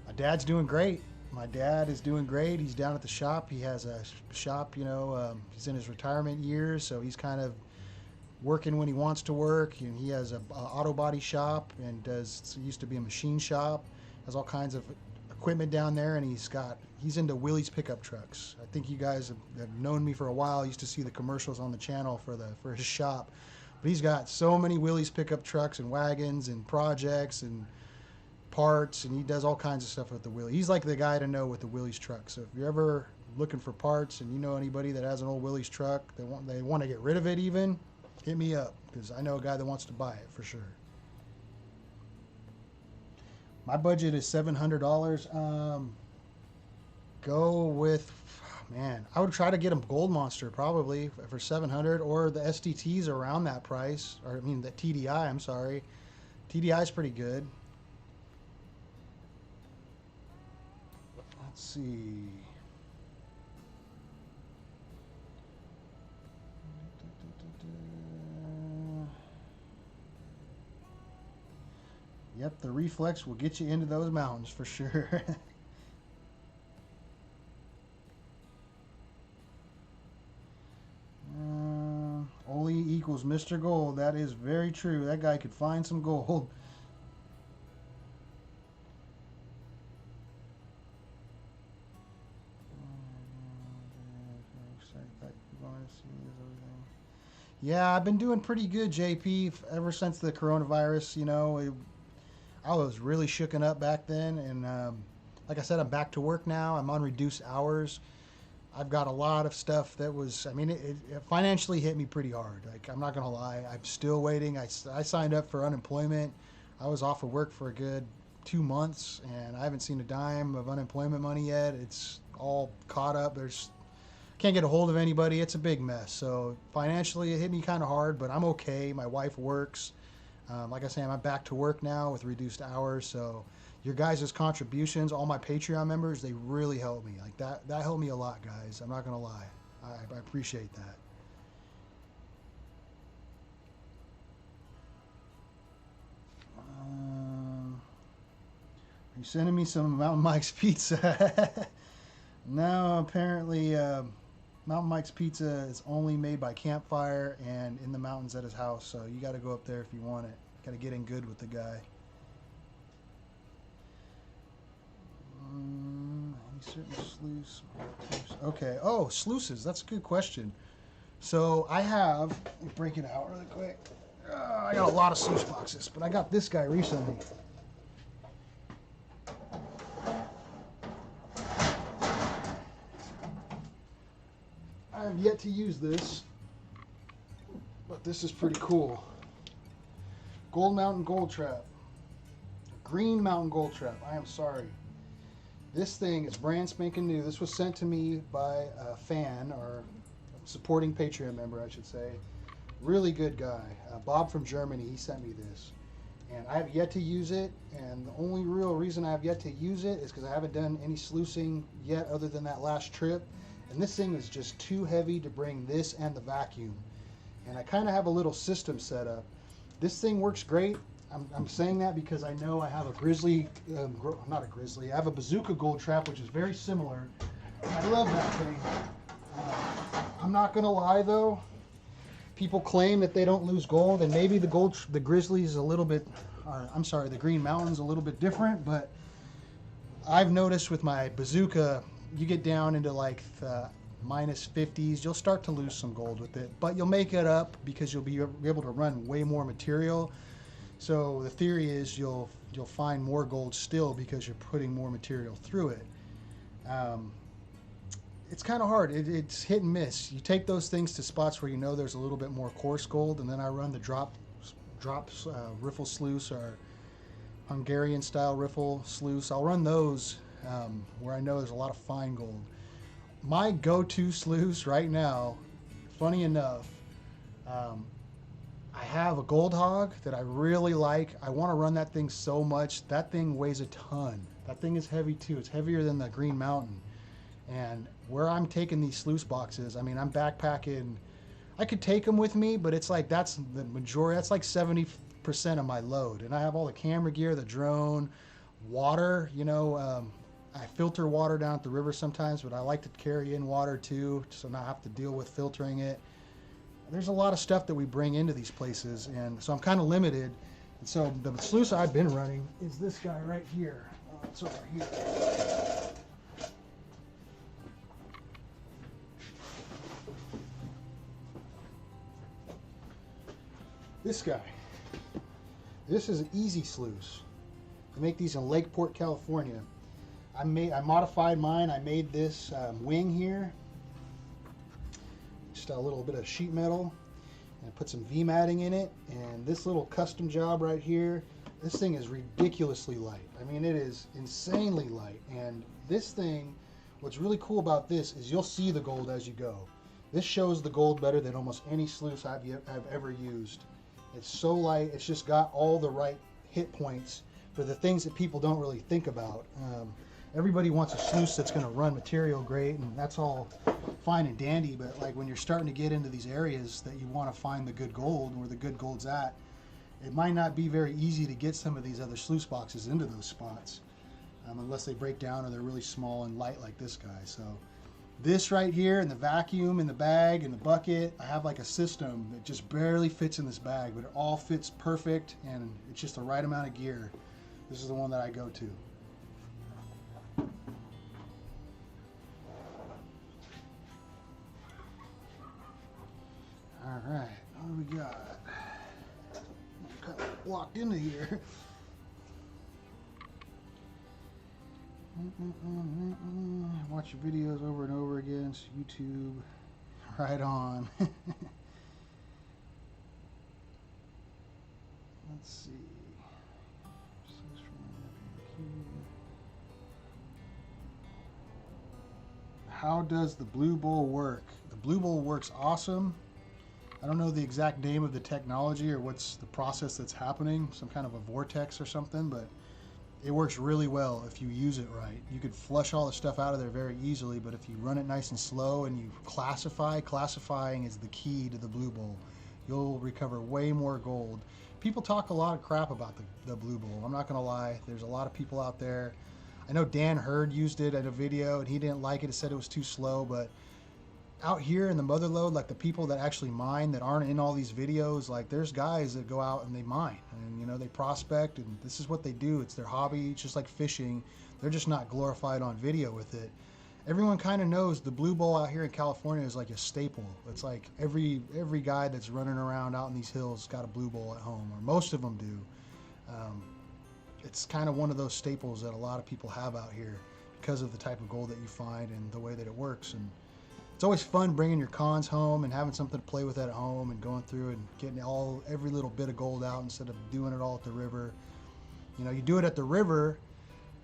My dad's doing great. My dad is doing great. He's down at the shop. He has a shop, he's in his retirement years, so he's kind of working when he wants to work. And he has a auto body shop and used to be a machine shop. Has all kinds of equipment down there, and he's into Willys pickup trucks. I think you guys have known me for a while. I used to see the commercials on the channel for his shop. But he's got so many Willys pickup trucks and wagons and projects and parts, and he does all kinds of stuff with the Willys. He's like the guy to know with the Willys truck. So if you're ever looking for parts and you know anybody that has an old Willys truck, they want to get rid of it even, hit me up, because I know a guy that wants to buy it for sure. My budget is $700. Go with, I would try to get a Gold Monster probably for $700, or the SDT's around that price, or the TDI. I'm sorry, TDI is pretty good. Let's see. Yep, the reflex will get you into those mountains for sure. Ole equals Mr. Gold. That is very true. That guy could find some gold. Yeah, I've been doing pretty good, JP, ever since the coronavirus. You know, I was really shooken up back then, and like I said, I'm back to work now. I'm on reduced hours. I've got a lot of stuff that was, I mean, it financially hit me pretty hard. Like, I'm not going to lie. I'm still waiting. I signed up for unemployment. I was off of work for a good 2 months, and I haven't seen a dime of unemployment money yet. It's all caught up. Can't get a hold of anybody. It's a big mess. So financially, it hit me kind of hard, but I'm okay. My wife works. Like I say, I'm back to work now with reduced hours. So your guys' contributions, all my Patreon members, they really help me. Like that helped me a lot, guys. I'm not gonna lie. I appreciate that. Are you sending me some Mountain Mike's pizza? No, apparently Mountain Mike's pizza is only made by campfire and in the mountains at his house. So you got to go up there if you want it. Got to get in good with the guy. Any certain sluice? Okay. Oh, sluices. That's a good question. So I have, let me break it out really quick. I got a lot of sluice boxes, but I got this guy recently. I have yet to use this, but this is pretty cool. Gold Mountain Gold Trap. Green Mountain Gold Trap. I am sorry. This thing is brand spanking new. This was sent to me by a fan, or supporting Patreon member, I should say. Really good guy. Bob from Germany, he sent me this. And I have yet to use it, and the only real reason I have yet to use it is because I haven't done any sluicing yet other than that last trip. And this thing is just too heavy to bring this and the vacuum. And I kind of have a little system set up. This thing works great. I'm saying that because I know I have a grizzly, not a grizzly, I have a bazooka gold trap, which is very similar. I love that thing. I'm not going to lie though. People claim that they don't lose gold, and maybe the grizzly is a little bit, the Green Mountain's a little bit different, but I've noticed with my bazooka, you get down into like the minus 50s, you'll start to lose some gold with it, but you'll make it up because you'll be able to run way more material. So the theory is you'll find more gold still because you're putting more material through it. It's kind of hard. It's hit and miss. You take those things to spots where you know there's a little bit more coarse gold, and then I run the drop riffle sluice or Hungarian style riffle sluice. I'll run those where I know there's a lot of fine gold. My go-to sluice right now, funny enough, I have a gold hog that I really like. I want to run that thing so much. That thing weighs a ton. That thing is heavy too. It's heavier than the Green Mountain. And where I'm taking these sluice boxes, I mean, I'm backpacking. I could take them with me, but it's like that's the majority. That's like 70% of my load. And I have all the camera gear, the drone, water. You know, I filter water down at the river sometimes, but I like to carry in water too, so not have to deal with filtering it. There's a lot of stuff that we bring into these places, and so I'm kind of limited. And so the sluice I've been running is this guy right here. It's over here. This guy. This is an easy sluice. I make these in Lakeport, California. I modified mine. I made this wing here. Just a little bit of sheet metal, and I put some V-matting in it, and this little custom job right here, this thing is ridiculously light. I mean, it is insanely light. And this thing, what's really cool about this is you'll see the gold as you go. This shows the gold better than almost any sluice I've ever used. It's so light. It's just got all the right hit points for the things that people don't really think about. Everybody wants a sluice that's going to run material great, and that's all fine and dandy, but like when you're starting to get into these areas that you want to find the good gold, where the good gold's at, it might not be very easy to get some of these other sluice boxes into those spots unless they break down or they're really small and light like this guy. So this right here, and the vacuum in the bag and the bucket, I have like a system that just barely fits in this bag, but it all fits perfect and it's just the right amount of gear. This is the one that I go to. All right, what do we got? I'm kind of locked into here. Watch your videos over and over again. It's YouTube. Right on. Let's see. How does the Blue Bowl work? The Blue Bowl works awesome. I don't know the exact name of the technology or what's the process that's happening, some kind of a vortex or something, but it works really well if you use it right. You could flush all the stuff out of there very easily, but if you run it nice and slow and you classifying is the key to the Blue Bowl. You'll recover way more gold. People talk a lot of crap about the Blue Bowl. I'm not gonna lie, there's a lot of people out there. I know Dan Hurd used it at a video and he didn't like it. He said it was too slow, but out here in the mother lode, like the people that actually mine that aren't in all these videos, like there's guys that go out and they mine and you know they prospect and this is what they do. It's their hobby. It's just like fishing. They're just not glorified on video with it. Everyone kind of knows the Blue Bowl out here in California is like a staple. It's like every guy that's running around out in these hills got a Blue Bowl at home, or most of them do. It's kind of one of those staples that a lot of people have out here because of the type of gold that you find and the way that it works. And it's always fun bringing your cons home and having something to play with at home and going through and getting every little bit of gold out instead of doing it all at the river. You know, you do it at the river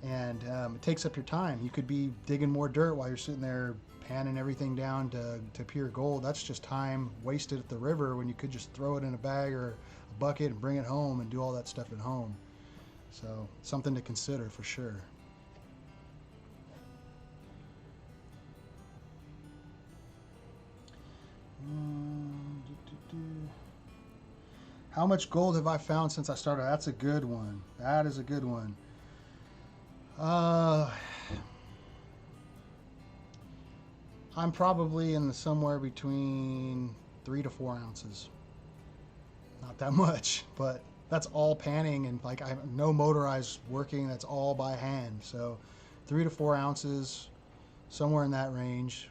and it takes up your time. You could be digging more dirt while you're sitting there panning everything down to pure gold. That's just time wasted at the river when you could just throw it in a bag or a bucket and bring it home and do all that stuff at home. So something to consider for sure. How much gold have I found since I started? That's a good one. That is a good one. I'm probably in somewhere between 3 to 4 ounces. Not that much, but that's all panning and like I have no motorized working. That's all by hand. So 3 to 4 ounces, somewhere in that range.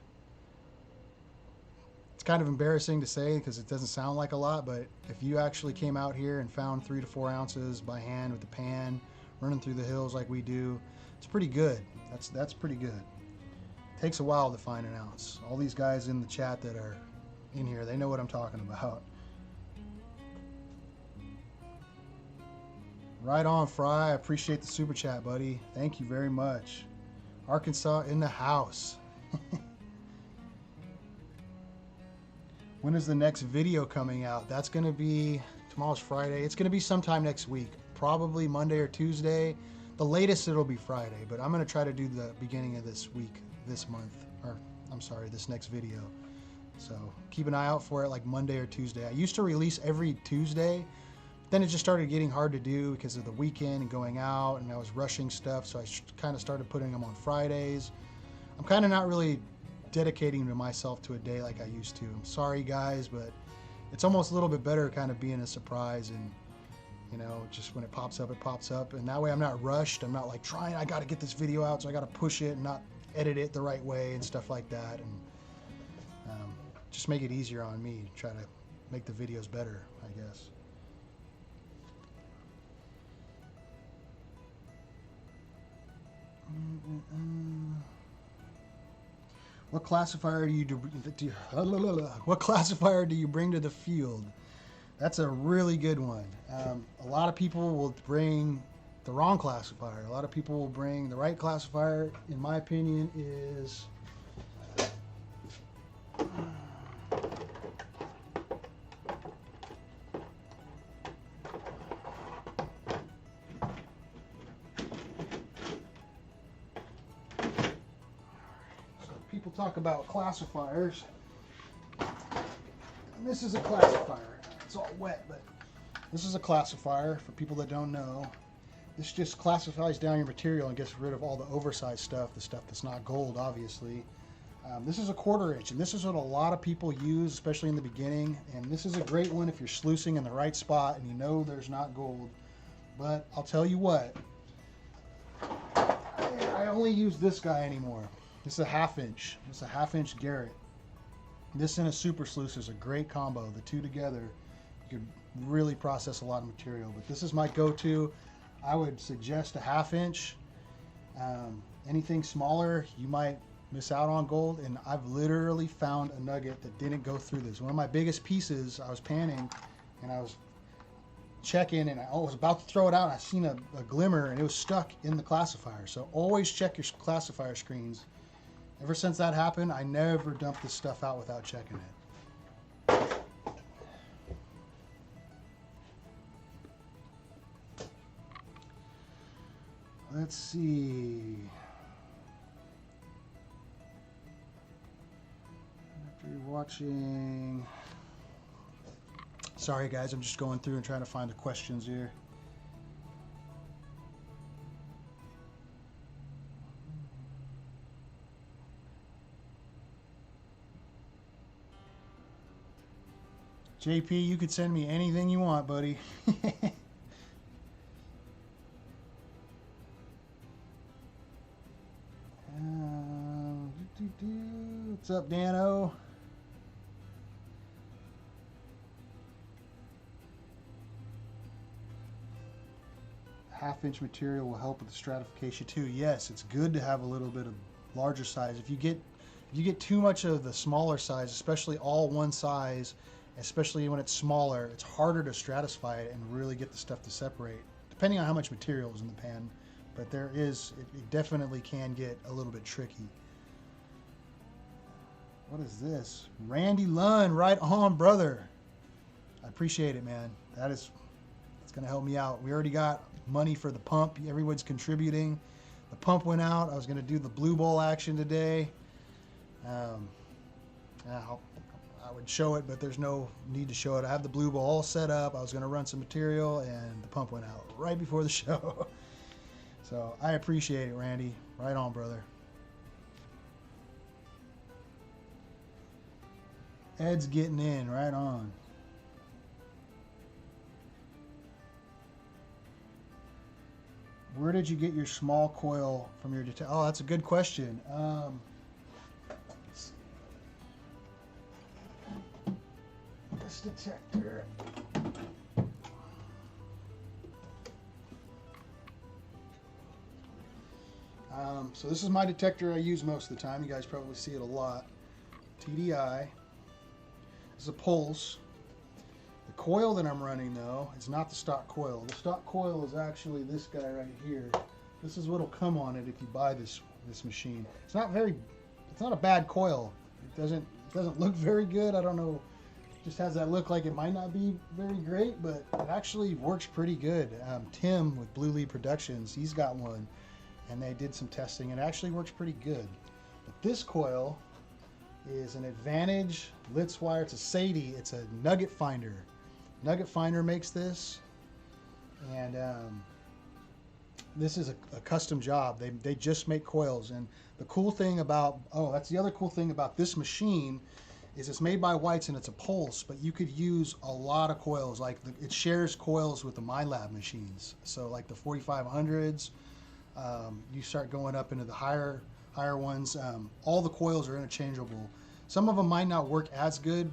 It's kind of embarrassing to say because it doesn't sound like a lot, but if you actually came out here and found 3 to 4 ounces by hand with the pan, running through the hills like we do, it's pretty good. That's pretty good. Takes a while to find an ounce. All these guys in the chat that are in here, they know what I'm talking about. Right on, Fry. I appreciate the super chat, buddy. Thank you very much. Arkansas in the house. When is the next video coming out? That's going to be, tomorrow's Friday. It's going to be sometime next week. Probably Monday or Tuesday. The latest it'll be Friday, but I'm going to try to do the beginning of this week, this month, or I'm sorry, this next video. So keep an eye out for it like Monday or Tuesday. I used to release every Tuesday. Then it just started getting hard to do because of the weekend and going out, and I was rushing stuff, so I kind of started putting them on Fridays. I'm kind of not really dedicating to myself to a day like I used to. I'm sorry, guys, but it's almost a little bit better kind of being a surprise and, you know, just when it pops up, it pops up. And that way I'm not rushed. I'm not like trying, I got to get this video out, so I got to push it and not edit it the right way and stuff like that. And just make it easier on me to try to make the videos better, I guess. What classifier do you bring to the field? That's a really good one. A lot of people will bring the wrong classifier. A lot of people will bring the right classifier. In my opinion, is talk about classifiers. And this is a classifier. It's all wet, but This is a classifier for people that don't know. This just classifies down your material and gets rid of all the oversized stuff, the stuff that's not gold, obviously. This is a 1/4 inch, and this is what a lot of people use, especially in the beginning. And this is a great one if you're sluicing in the right spot and you know there's not gold. But I'll tell you what, I only use this guy anymore. This is a 1/2 inch. It's a 1/2 inch Garrett. This and a super sluice is a great combo. The two together, you could really process a lot of material. But this is my go-to. I would suggest a 1/2 inch. Anything smaller, you might miss out on gold. And I've literally found a nugget that didn't go through this. One of my biggest pieces, I was panning and I was checking and I was about to throw it out and I seen a glimmer and it was stuck in the classifier. So always check your classifier screens. Ever since that happened, I never dump this stuff out without checking it. Let's see. After you're watching, sorry guys, I'm just going through and trying to find the questions here. JP, you could send me anything you want, buddy. What's up, Dano? Half-inch material will help with the stratification too. Yes, it's good to have a little bit of larger size. If you get too much of the smaller size, especially all one size, especially when it's smaller, it's harder to stratify it and really get the stuff to separate, depending on how much material is in the pan. But it definitely can get a little bit tricky. What is this? Randy Lunn, right on, brother. I appreciate it, man. It's going to help me out. We already got money for the pump. Everyone's contributing. The pump went out. I was going to do the blue bowl action today. I would show it, but there's no need to show it. I have the blue bowl all set up. I was going to run some material, and the pump went out right before the show. So I appreciate it, Randy. Right on, brother. Ed's getting in, right on. Where did you get your small coil from your detector? Oh, that's a good question. Let's see. This detector. So this is my detector I use most of the time. You guys probably see it a lot. TDI. This is a pulse. The coil that I'm running, though, is not the stock coil. The stock coil is actually this guy right here. This is what'll come on it if you buy this machine. It's not a bad coil. It doesn't look very good. I don't know. It just has that look like it might not be very great, but it actually works pretty good. Tim with Blue Lead Productions, he's got one, and they did some testing, and it actually works pretty good. But this coil is an Advantage Litz wire. It's a Sadie. It's a Nugget Finder. Nugget Finder makes this, and this is a custom job. They just make coils. And the cool thing about, that's the other cool thing about this machine, is it's made by White's and it's a pulse, but you could use a lot of coils. Like it shares coils with the MyLab machines. So like the 4500s, you start going up into the higher ones. All the coils are interchangeable. Some of them might not work as good,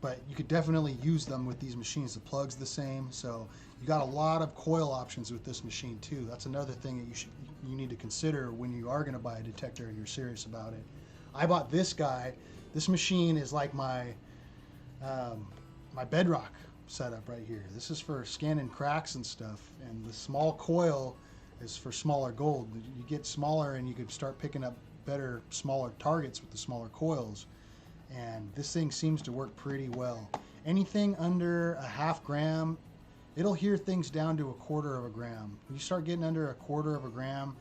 but you could definitely use them with these machines. The plug's the same, so you got a lot of coil options with this machine too. That's another thing that you need to consider when you are going to buy a detector and you're serious about it. I bought this guy. This machine is like my my bedrock setup right here. This is for scanning cracks and stuff, and the small coil is for smaller gold. You get smaller and you could start picking up better smaller targets with the smaller coils, and this thing seems to work pretty well. Anything under a 1/2 gram, it'll hear things down to a 1/4 of a gram. When you start getting under a 1/4 of a gram,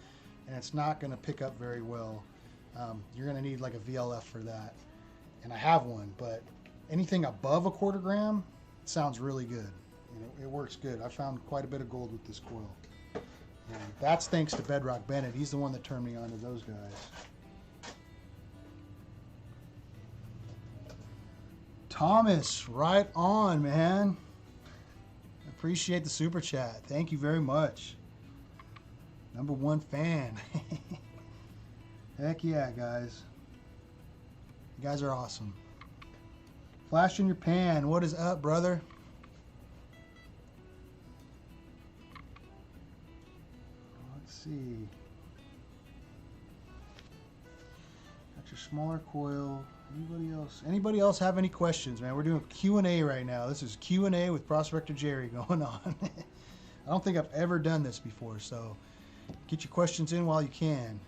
and it's not going to pick up very well, you're going to need like a VLF for that, and I have one. But anything above a 1/4 gram, It sounds really good. It works good. I found quite a bit of gold with this coil. And that's thanks to Bedrock Bennett. He's the one that turned me on to those guys. Thomas, right on, man. Appreciate the super chat. Thank you very much. #1 fan. Heck yeah, guys. You guys are awesome. Flash in your pan. What is up, brother? Let's see. Got your smaller coil. Anybody else have any questions, man? We're doing Q&A right now. This is Q&A with Prospector Jerry going on. I don't think I've ever done this before, so get your questions in while you can.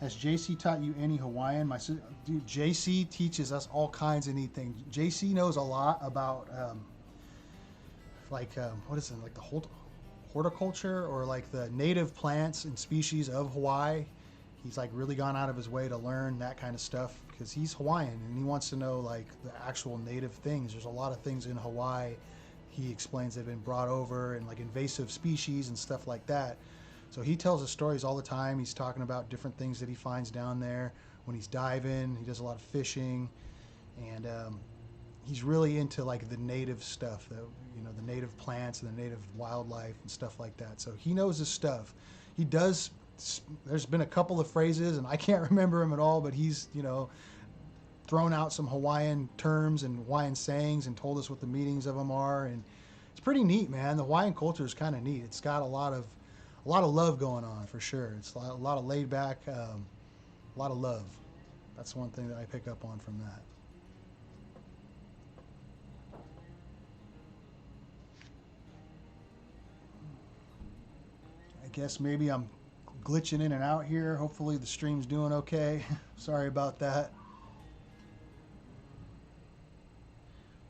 Has JC taught you any Hawaiian? Dude, JC teaches us all kinds of neat things. JC knows a lot about, what is it, like the horticulture or like the native plants and species of Hawaii. He's like really gone out of his way to learn that kind of stuff because he's Hawaiian and he wants to know like the actual native things. There's a lot of things in Hawaii, he explains, that have been brought over, and like invasive species and stuff like that. So he tells us stories all the time. He's talking about different things that he finds down there when he's diving. He does a lot of fishing, and he's really into like the native stuff, the native plants and the native wildlife and stuff like that. So he knows his stuff. He does. There's been a couple of phrases, and I can't remember them at all, but he's thrown out some Hawaiian terms and Hawaiian sayings and told us what the meanings of them are, and it's pretty neat, man. The Hawaiian culture is kind of neat. It's got a lot of love going on for sure. It's a lot of laid back, a lot of love. That's one thing that I pick up on from that. I guess maybe I'm glitching in and out here. Hopefully the stream's doing okay. Sorry about that.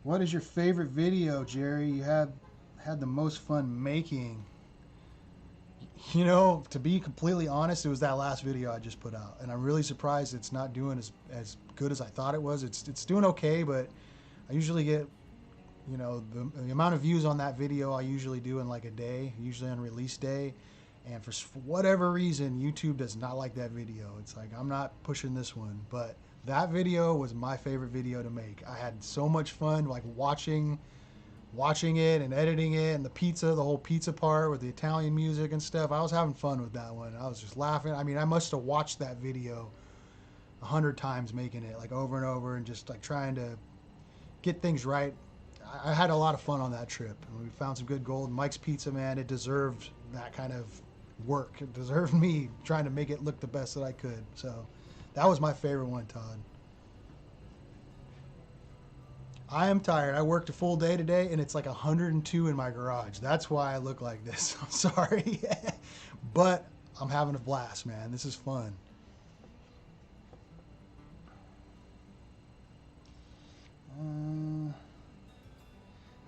What is your favorite video, Jerry, you had the most fun making? To be completely honest, it was that last video I just put out, and I'm really surprised it's not doing as good as I thought it was. It's doing okay, but I usually get, the amount of views on that video I usually do in like a day, usually on release day, and for whatever reason, YouTube does not like that video. It's like, I'm not pushing this one, but that video was my favorite video to make. I had so much fun like watching it and editing it, and the whole pizza part with the Italian music and stuff. I was having fun with that one. I was just laughing. I mean, I must have watched that video 100 times making it, like over and over, and just like trying to get things right. I had a lot of fun on that trip, and we found some good gold. Mike's Pizza, man, it deserved that kind of work. It deserved me trying to make it look the best that I could. So that was my favorite one, Todd. I am tired. I worked a full day today, and it's like 102 in my garage. That's why I look like this. I'm sorry. But I'm having a blast, man. This is fun.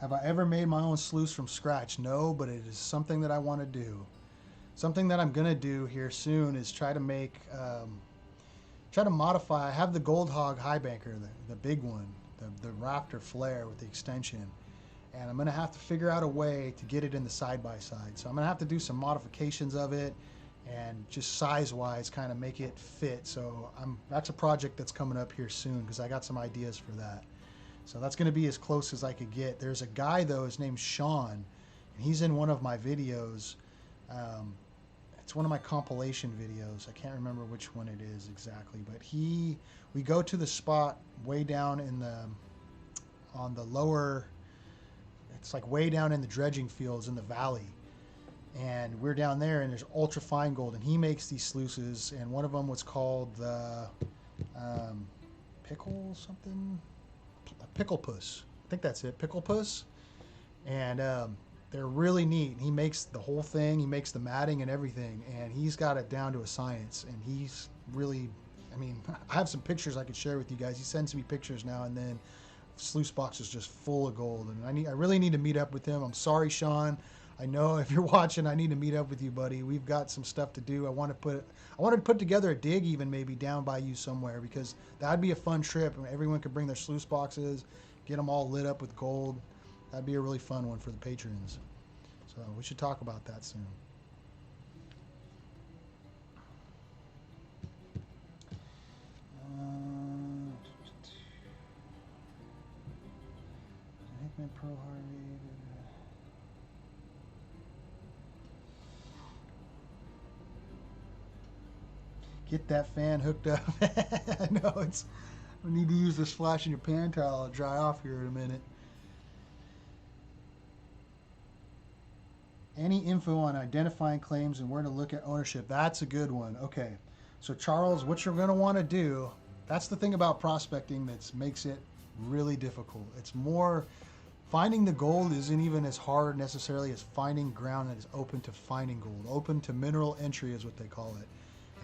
Have I ever made my own sluice from scratch? No, but it is something that I want to do. Something that I'm going to do here soon is try to make, try to modify. I have the Gold Hog high banker, the big one, the Raptor flare with the extension. And I'm going to have to figure out a way to get it in the side-by-side. So I'm going to have to do some modifications of it and just size-wise kind of make it fit. So that's a project that's coming up here soon because I got some ideas for that. So that's going to be as close as I could get. There's a guy, though, his name's Sean, and he's in one of my videos. It's one of my compilation videos. I can't remember which one it is exactly, but we go to the spot way down in on the lower, it's like way down in the dredging fields in the valley. And we're down there, and there's ultra fine gold, and he makes these sluices, and one of them was called the Pickle something? Pickle Puss. I think that's it, Pickle Puss. And they're really neat. He makes the whole thing. He makes the matting and everything, and he's got it down to a science. And he's really, I mean, I have some pictures I could share with you guys. He sends me pictures now and then. Sluice box is just full of gold, and I really need to meet up with him. I'm sorry, Sean. I know if you're watching, I need to meet up with you, buddy. We've got some stuff to do. I want to put together a dig even maybe down by you somewhere, because that'd be a fun trip. Everyone could bring their sluice boxes, get them all lit up with gold. That'd be a really fun one for the patrons. So we should talk about that soon. Hickman Pro Harvey. Get that fan hooked up. I know it's. I need to use this flash in your pan towel. It'll dry off here in a minute. Any info on identifying claims and where to look at ownership? That's a good one. Okay. So Charles, what you're going to want to do, that's the thing about prospecting that makes it really difficult. It's more, finding the gold isn't even as hard necessarily as finding ground that is open to finding gold. Open to mineral entry is what they call it.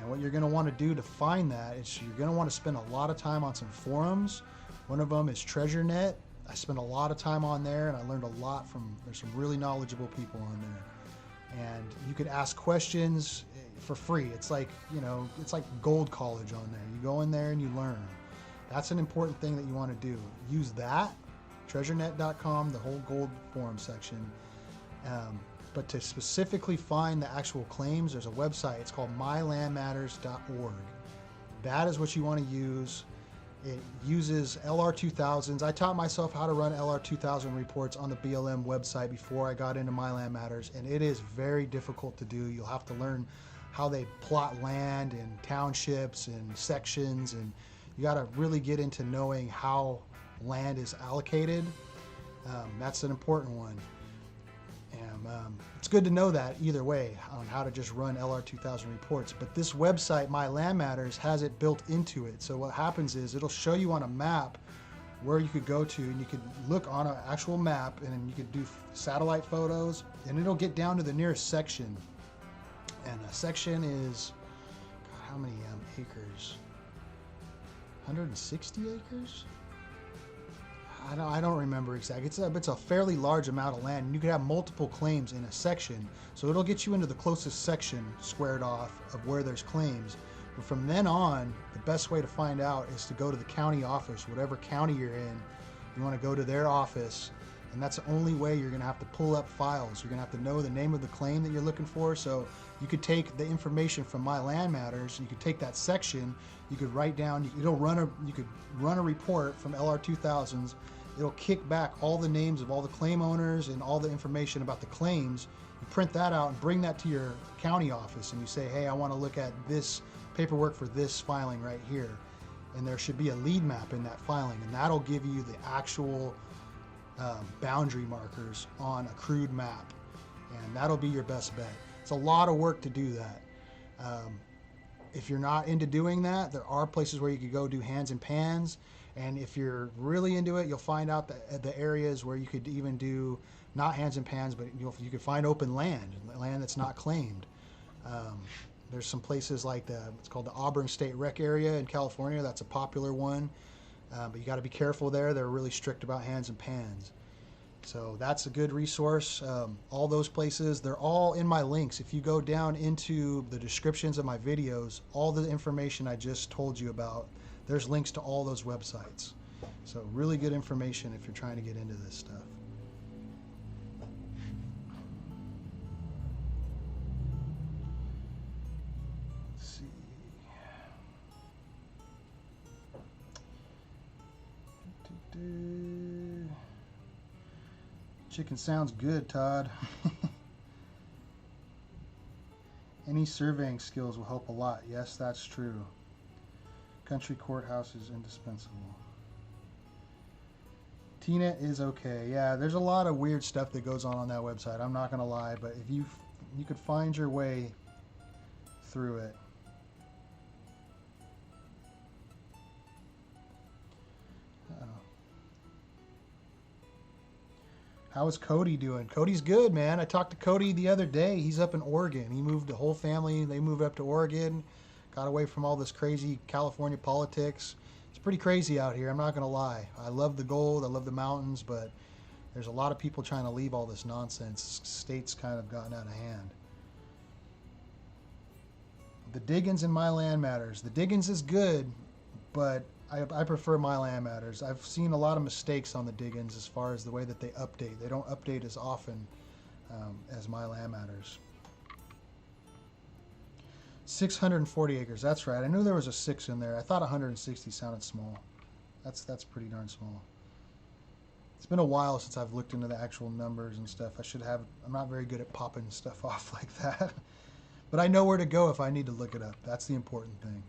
And what you're going to want to do to find that is you're going to want to spend a lot of time on some forums. One of them is TreasureNet. I spent a lot of time on there, and I learned a lot from, there's some really knowledgeable people on there. And you could ask questions for free. It's like, you know, it's like gold college on there. You go in there and you learn. That's an important thing that you want to do. Use that, TreasureNet.com, the whole gold forum section. But to specifically find the actual claims, there's a website. It's called mylandmatters.org. That is what you want to use. It uses LR2000s. I taught myself how to run LR2000 reports on the BLM website before I got into My Land Matters, and it is very difficult to do. You'll have to learn how they plot land and townships and sections, and you got to really get into knowing how land is allocated. That's an important one. And it's good to know that either way on how to just run LR2000 reports. But this website, My Land Matters, has it built into it. So what happens is it'll show you on a map where you could go to, and you could look on an actual map, and you could do satellite photos, and it'll get down to the nearest section. And a section is, God, how many acres? 160 acres? I don't remember exactly. It's a fairly large amount of land, and you could have multiple claims in a section. So it'll get you into the closest section squared off of where there's claims. But from then on, the best way to find out is to go to the county office, whatever county you're in. You want to go to their office, and that's the only way you're going to have to pull up files. You're going to have to know the name of the claim that you're looking for. So you could take the information from My Land Matters, and you could take that section, you could write down, you could run a report from LR2000s. It'll kick back all the names of all the claim owners and all the information about the claims. You print that out and bring that to your county office, and you say, hey, I want to look at this paperwork for this filing right here. And there should be a lead map in that filing, and that'll give you the actual boundary markers on a crude map, and that'll be your best bet. It's a lot of work to do that. If you're not into doing that, there are places where you could go do hands and pans. And if you're really into it, you'll find out the areas where you could even do not hands and pans, but you could find open land that's not claimed. There's some places like it's called the Auburn State Rec Area in California. That's a popular one, but you got to be careful there. They're really strict about hands and pans. So that's a good resource. All those places, they're all in my links. If you go down into the descriptions of my videos, all the information I just told you about, there's links to all those websites. So really good information if you're trying to get into this stuff. Let's see. Chicken sounds good, Todd. Any surveying skills will help a lot. Yes, that's true. Country courthouse is indispensable. TNet is okay. Yeah, there's a lot of weird stuff that goes on that website. I'm not gonna lie, but if you could find your way through it. How is Cody doing? Cody's good, man. I talked to Cody the other day. He's up in Oregon. He moved the whole family. They moved up to Oregon. Got away from all this crazy California politics. It's pretty crazy out here, I'm not going to lie. I love the gold, I love the mountains, but There's a lot of people trying to leave all this nonsense. State's kind of gotten out of hand. The Diggins in My Land Matters. The Diggins is good, but I prefer My Land Matters. I've seen a lot of mistakes on the Diggins as far as the way that they update. They don't update as often as My Land Matters. 640 acres. That's right. I knew there was a 6 in there. I thought 160 sounded small. That's pretty darn small. It's been a while since I've looked into the actual numbers and stuff. I'm not very good at popping stuff off like that. But I know where to go if I need to look it up. That's the important thing.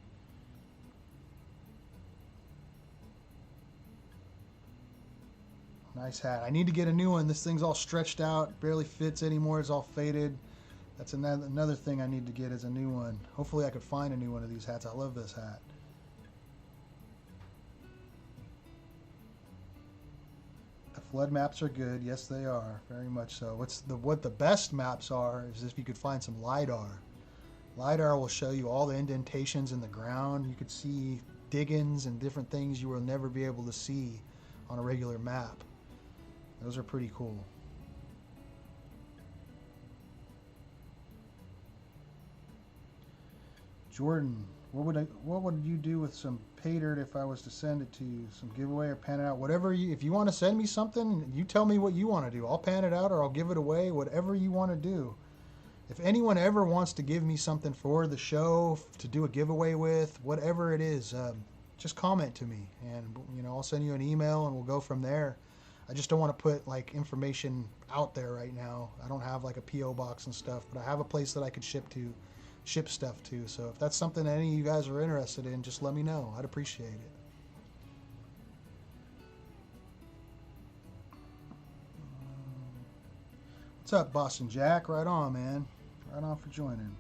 Nice hat. I need to get a new one. This thing's all stretched out, barely fits anymore. It's all faded. That's another thing I need to get is a new one. Hopefully I could find a new one of these hats. I love this hat. The flood maps are good. Yes, they are. Very much so. What the best maps are is if you could find some LiDAR. LiDAR will show you all the indentations in the ground. You could see diggings and different things you will never be able to see on a regular map. Those are pretty cool. Jordan, what would you do with some Paydirt if I was to send it to you? Some giveaway or pan it out? Whatever if you want to send me something, you tell me what you want to do. I'll pan it out or I'll give it away, whatever you want to do. If anyone ever wants to give me something for the show, to do a giveaway with, whatever it is, just comment to me and I'll send you an email and we'll go from there. I just don't want to put like information out there right now. I don't have like a P.O. box and stuff, but I have a place that I could ship stuff to. So if that's something that any of you guys are interested in, just let me know. I'd appreciate it. What's up, Boston Jack? Right on, man. Right on for joining.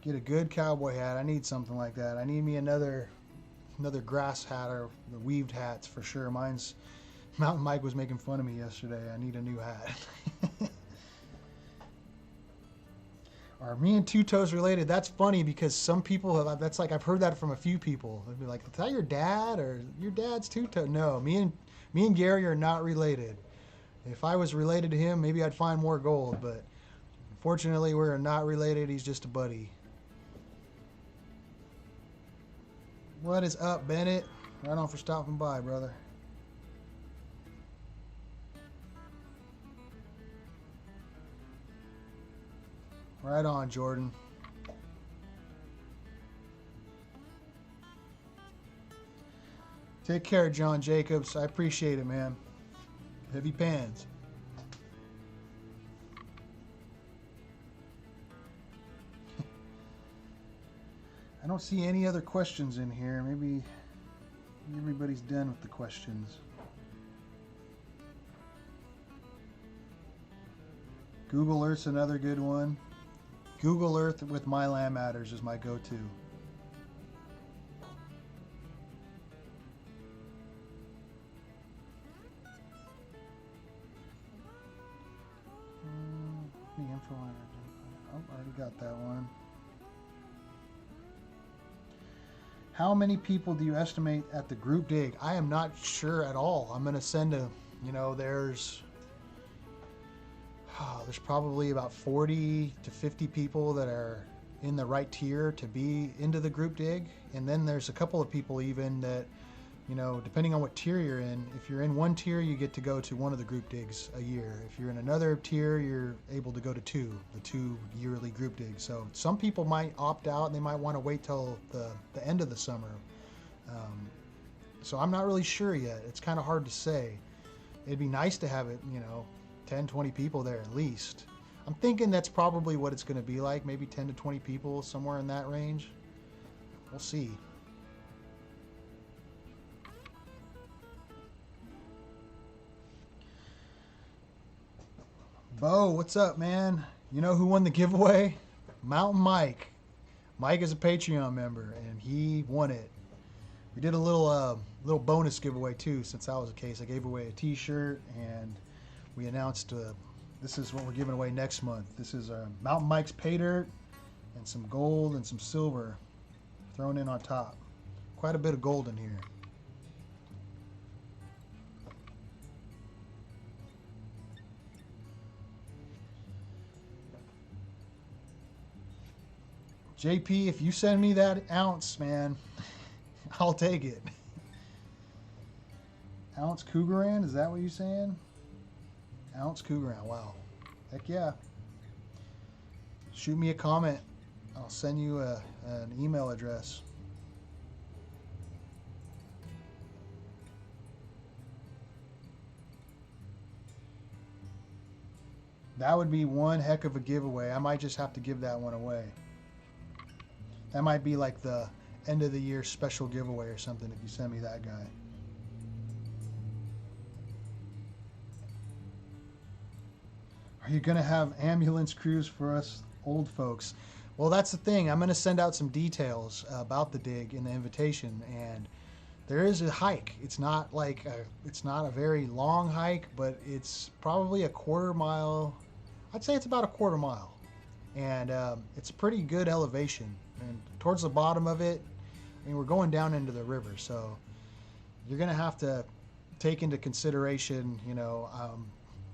Get a good cowboy hat. I need something like that. I need me another grass hat or the weaved hats for sure. Mountain Mike was making fun of me yesterday. I need a new hat. Are me and Two Toes related? That's funny because some people have. That's like I've heard that from a few people. They'd be like, "Is that your dad or your dad's Two Toes?" No, me and Gary are not related. If I was related to him, maybe I'd find more gold. But unfortunately, we're not related. He's just a buddy. What is up, Bennett? Right on for stopping by, brother. Right on, Jordan. Take care, John Jacobs. I appreciate it, man. Heavy pans. I don't see any other questions in here. Maybe everybody's done with the questions. Google Earth's another good one. Google Earth with My Land Matters is my go-to. The info on it. Oh, I already got that one. How many people do you estimate at the group dig? I am not sure at all. I'm going to send there's probably about 40 to 50 people that are in the right tier to be into the group dig. And then there's a couple of people even that, depending on what tier you're in, if you're in one tier, you get to go to one of the group digs a year. If you're in another tier, you're able to go to the two yearly group digs. So some people might opt out and they might want to wait till the end of the summer. So I'm not really sure yet. It's kind of hard to say. It'd be nice to have it, 10, 20 people there at least. I'm thinking that's probably what it's going to be like, maybe 10 to 20 people, somewhere in that range. We'll see. Bo, what's up, man? You know who won the giveaway? Mountain Mike. Mike is a Patreon member, and he won it. We did a little bonus giveaway, too, since that was the case. I gave away a t-shirt, and we announced this is what we're giving away next month. This is Mountain Mike's Paydirt and some gold and some silver. thrown in on top. Quite a bit of gold in here. JP, if you send me that ounce, man, I'll take it. Ounce Cougaran, is that what you're saying? Ounce Cougaran, wow. Heck yeah. Shoot me a comment. I'll send you an email address. That would be one heck of a giveaway. I might just have to give that one away. That might be like the end of the year special giveaway or something if you send me that guy. Are you going to have ambulance crews for us old folks? Well, that's the thing. I'm going to send out some details about the dig in the invitation, and there is a hike. It's not like it's not a very long hike, but it's probably a quarter mile. I'd say it's about a quarter mile, and it's a pretty good elevation. And towards the bottom of it, I mean, we're going down into the river, so you're going to have to take into consideration, you know,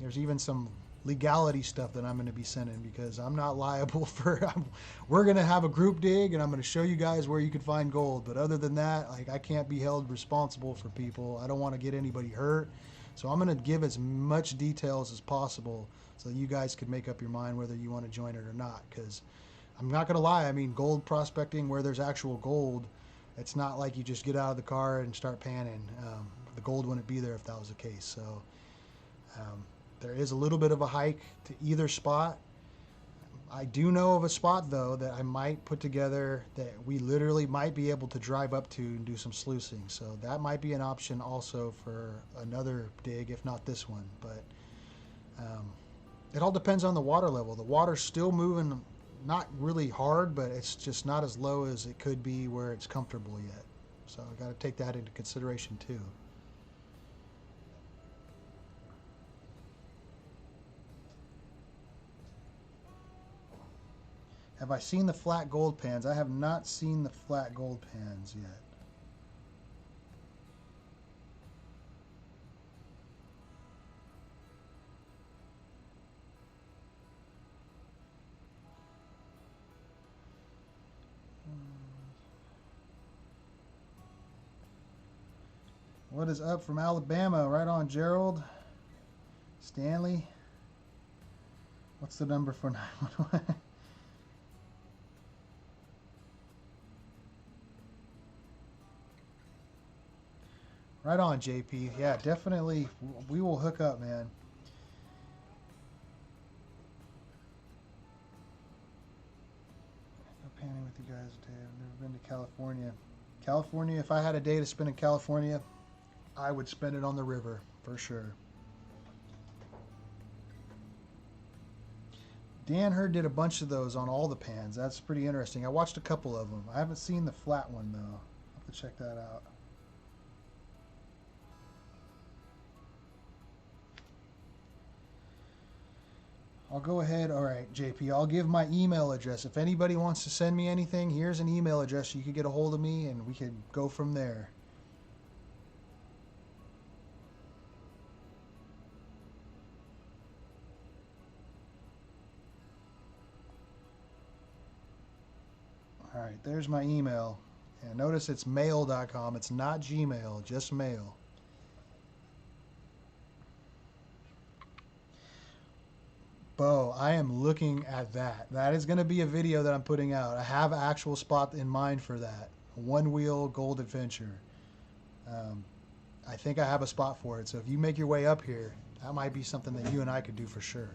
there's even some legality stuff that I'm going to be sending, because I'm not liable for, we're going to have a group dig and I'm going to show you guys where you can find gold. But other than that, like, I can't be held responsible for people. I don't want to get anybody hurt. So I'm going to give as much details as possible so you guys can make up your mind whether you want to join it or not. Because I'm not going to lie, I mean, gold prospecting where there's actual gold, it's not like you just get out of the car and start panning. The gold wouldn't be there if that was the case. So there is a little bit of a hike to either spot. I do know of a spot, though, that I might put together that we literally might be able to drive up to and do some sluicing. So that might be an option also for another dig, if not this one. But it all depends on the water level. The water's still moving, not really hard, but it's just not as low as it could be where it's comfortable yet. So I got to take that into consideration too. Have I seen the flat gold pans? I have not seen the flat gold pans yet. What is up from Alabama? Right on, Gerald. Stanley. What's the number for 911? Right on, JP. Yeah, definitely. We will hook up, man. Go panning with you guys today. I've never been to California. California, if I had a day to spend in California, I would spend it on the river, for sure. Dan Hurd did a bunch of those on all the pans. That's pretty interesting. I watched a couple of them. I haven't seen the flat one, though. I'll have to check that out. I'll go ahead. All right, JP, I'll give my email address. If anybody wants to send me anything, here's an email address. You can get a hold of me, and we can go from there. All right, there's my email. And notice it's mail.com. It's not Gmail, just mail. Bo, I am looking at that. That is going to be a video that I'm putting out. I have an actual spot in mind for that. A one-wheel gold adventure. I think I have a spot for it. So if you make your way up here, that might be something that you and I could do for sure.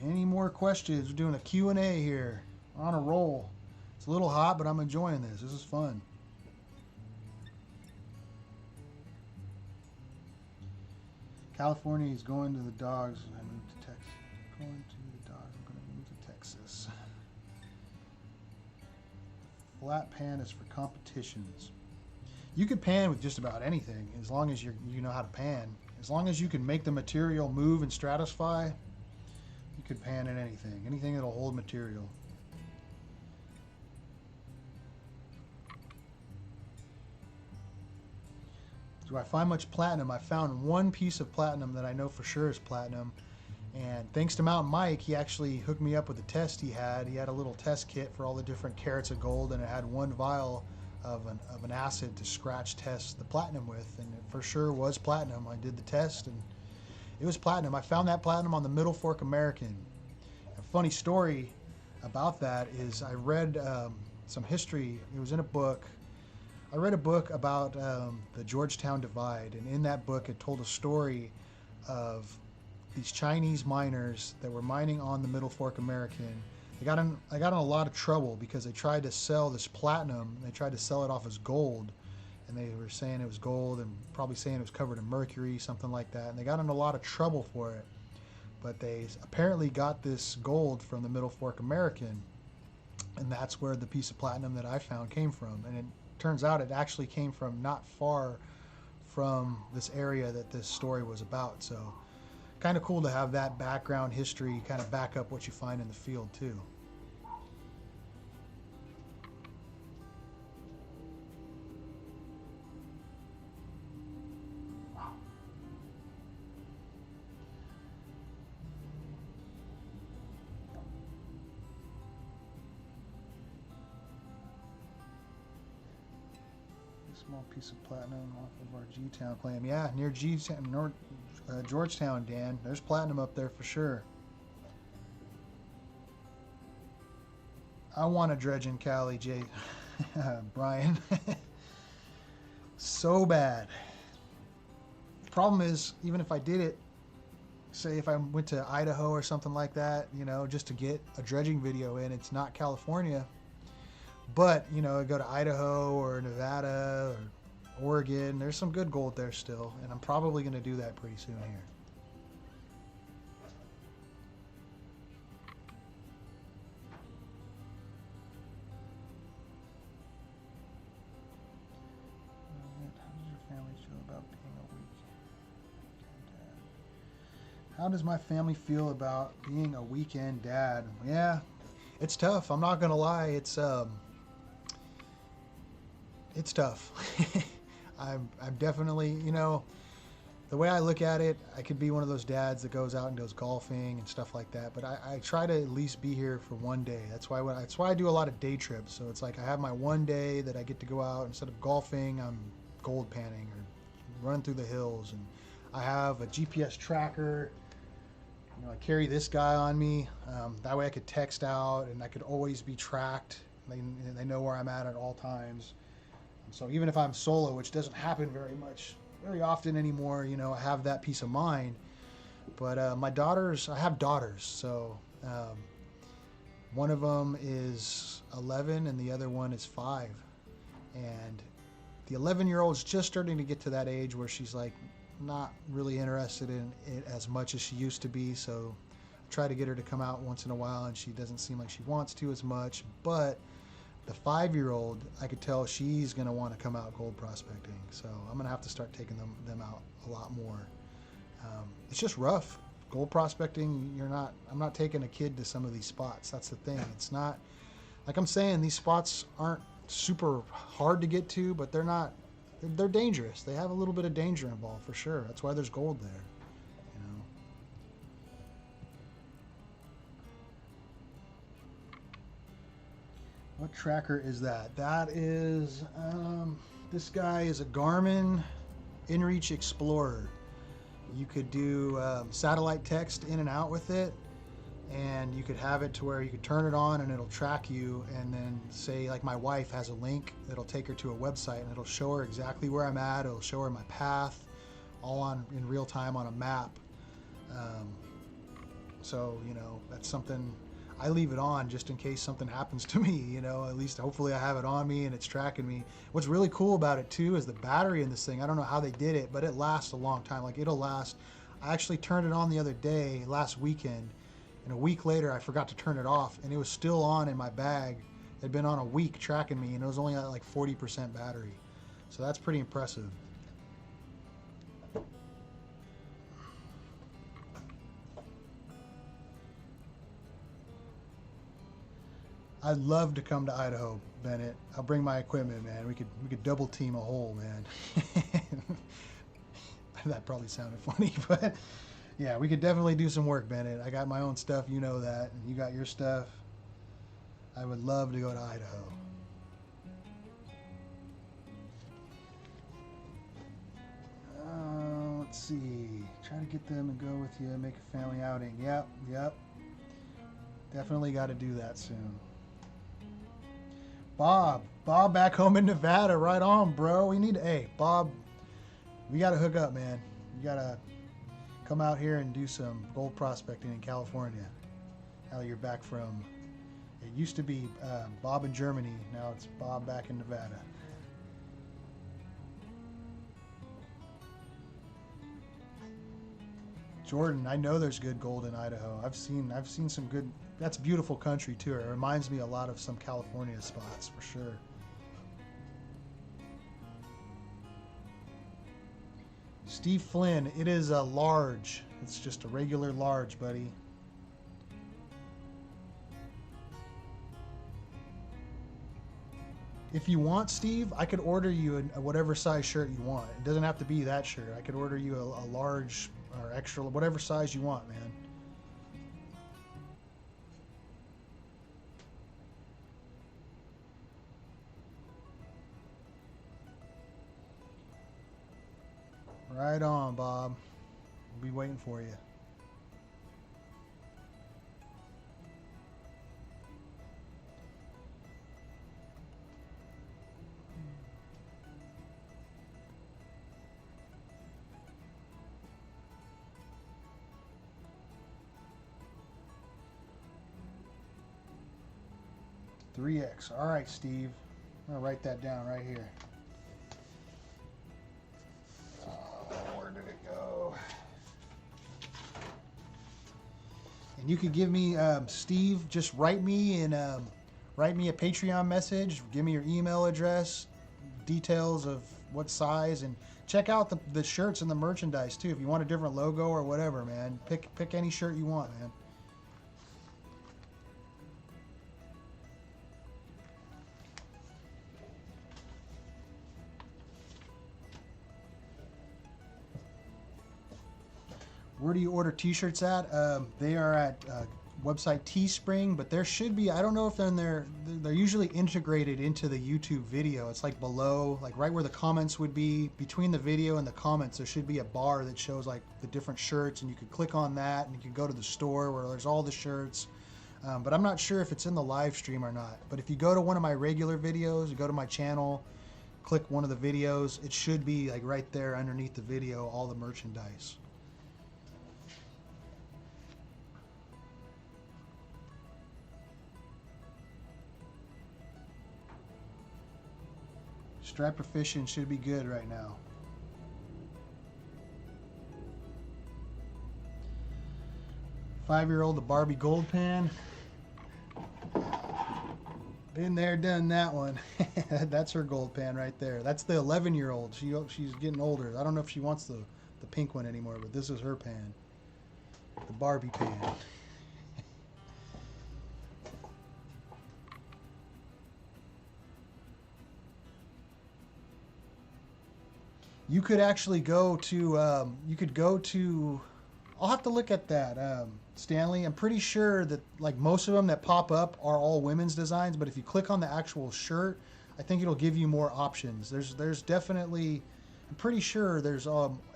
Any more questions? We're doing a Q&A here. We're on a roll. It's a little hot, but I'm enjoying this. This is fun. California is going to the dogs. I moved to Texas. Going to the dogs. I'm going to move to Texas. Flat pan is for competitions. You could pan with just about anything as long as you know how to pan. As long as you can make the material move and stratify, you could pan in anything. Anything that'll hold material. Do I find much platinum? I found one piece of platinum that I know for sure is platinum. And thanks to Mountain Mike, he actually hooked me up with a test he had. He had a little test kit for all the different carats of gold, and it had one vial of an acid to scratch test the platinum with. And it for sure was platinum. I did the test, and it was platinum. I found that platinum on the Middle Fork American. A funny story about that is I read some history. It was in a book. I read a book about the Georgetown Divide, and in that book it told a story of these Chinese miners that were mining on the Middle Fork American. I got in a lot of trouble because they tried to sell this platinum. They tried to sell it off as gold, and they were saying it was gold and probably saying it was covered in mercury, something like that. And they got in a lot of trouble for it. But they apparently got this gold from the Middle Fork American, and that's where the piece of platinum that I found came from. And it turns out it actually came from not far from this area that this story was about. So kind of cool to have that background history kind of back up what you find in the field too. Small piece of platinum off of our G-Town claim. Yeah, near G-Town, Georgetown, Dan. There's platinum up there for sure. I want to dredge in Cali, Jay. Brian. So bad. The problem is, even if I did it, say if I went to Idaho or something like that, you know, just to get a dredging video in, it's not California. But, you know, I go to Idaho or Nevada or Oregon, there's some good gold there still, and I'm probably going to do that pretty soon here. How does my family feel about being a weekend dad? Yeah, it's tough. I'm not going to lie. It's tough. I'm definitely, you know, the way I look at it, I could be one of those dads that goes out and goes golfing and stuff like that. But I try to at least be here for one day. That's why I do a lot of day trips. So it's like I have my one day that I get to go out. Instead of golfing, I'm gold panning or running through the hills. And I have a GPS tracker. You know, I carry this guy on me. That way I could text out and I could always be tracked. They know where I'm at all times. So even if I'm solo, which doesn't happen very often anymore, you know, I have that peace of mind. But I have daughters. So one of them is 11 and the other one is 5. And the 11-year-old's just starting to get to that age where she's like not really interested in it as much as she used to be. So I try to get her to come out once in a while, and she doesn't seem like she wants to as much. But the 5-year-old, I could tell she's going to want to come out gold prospecting. So I'm going to have to start taking them out a lot more. It's just rough. Gold prospecting, I'm not taking a kid to some of these spots. That's the thing. It's not, like I'm saying, these spots aren't super hard to get to, but they're dangerous. They have a little bit of danger involved for sure. That's why there's gold there. You know. What tracker is that? That is, this guy is a Garmin InReach Explorer. You could do satellite text in and out with it, and you could have it to where you could turn it on and it'll track you, and then say, like my wife has a link that'll take her to a website and it'll show her exactly where I'm at. It'll show her my path, all in real time on a map. So, you know, that's something I leave it on just in case something happens to me, you know. At least hopefully I have it on me and it's tracking me. What's really cool about it too is the battery in this thing. I don't know how they did it, but it lasts a long time. Like it'll last. I actually turned it on the other day, last weekend, and a week later I forgot to turn it off, and it was still on in my bag. It had been on a week tracking me, and it was only at like 40% battery. So that's pretty impressive. I'd love to come to Idaho, Bennett. I'll bring my equipment, man. We could double team a hole, man. That probably sounded funny, but yeah, we could definitely do some work, Bennett. I got my own stuff, you know that, and you got your stuff. I would love to go to Idaho. Let's see. Try to get them and go with you. Make a family outing. Yep. Definitely got to do that soon. Bob back home in Nevada. Right on, bro. We need to, hey, Bob, we got to hook up, man. You got to come out here and do some gold prospecting in California. Now you're back from, it used to be Bob in Germany. Now it's Bob back in Nevada. Jordan, I know there's good gold in Idaho. I've seen some good. That's beautiful country too. It reminds me a lot of some California spots for sure. Steve Flynn, it is a large. It's just a regular large, buddy. If you want, Steve, I could order you a whatever size shirt you want. It doesn't have to be that shirt. I could order you a large or extra, whatever size you want, man. Right on, Bob. We'll be waiting for you. $3X. All right, Steve. I'm gonna write that down right here. Where did it go? And you could give me, Steve, just write me a Patreon message. Give me your email address, details of what size, and check out the shirts and the merchandise too. If you want a different logo or whatever, man, pick any shirt you want, man. Where do you order t-shirts at? They are at website Teespring, but there should be, I don't know if they're usually integrated into the YouTube video. It's like below, like right where the comments would be. Between the video and the comments, there should be a bar that shows like the different shirts, and you could click on that and you can go to the store where there's all the shirts. But I'm not sure if it's in the live stream or not. But if you go to one of my regular videos, you go to my channel, click one of the videos, it should be like right there underneath the video, all the merchandise. Striper fishing should be good right now. Five-year-old, the Barbie gold pan. Been there, done that one. That's her gold pan right there. That's the 11-year-old. She's getting older. I don't know if she wants the pink one anymore, but this is her pan. The Barbie pan. You could actually go to, I'll have to look at that, Stanley. I'm pretty sure that like most of them that pop up are all women's designs, but if you click on the actual shirt, I think it'll give you more options. There's definitely, I'm pretty sure there's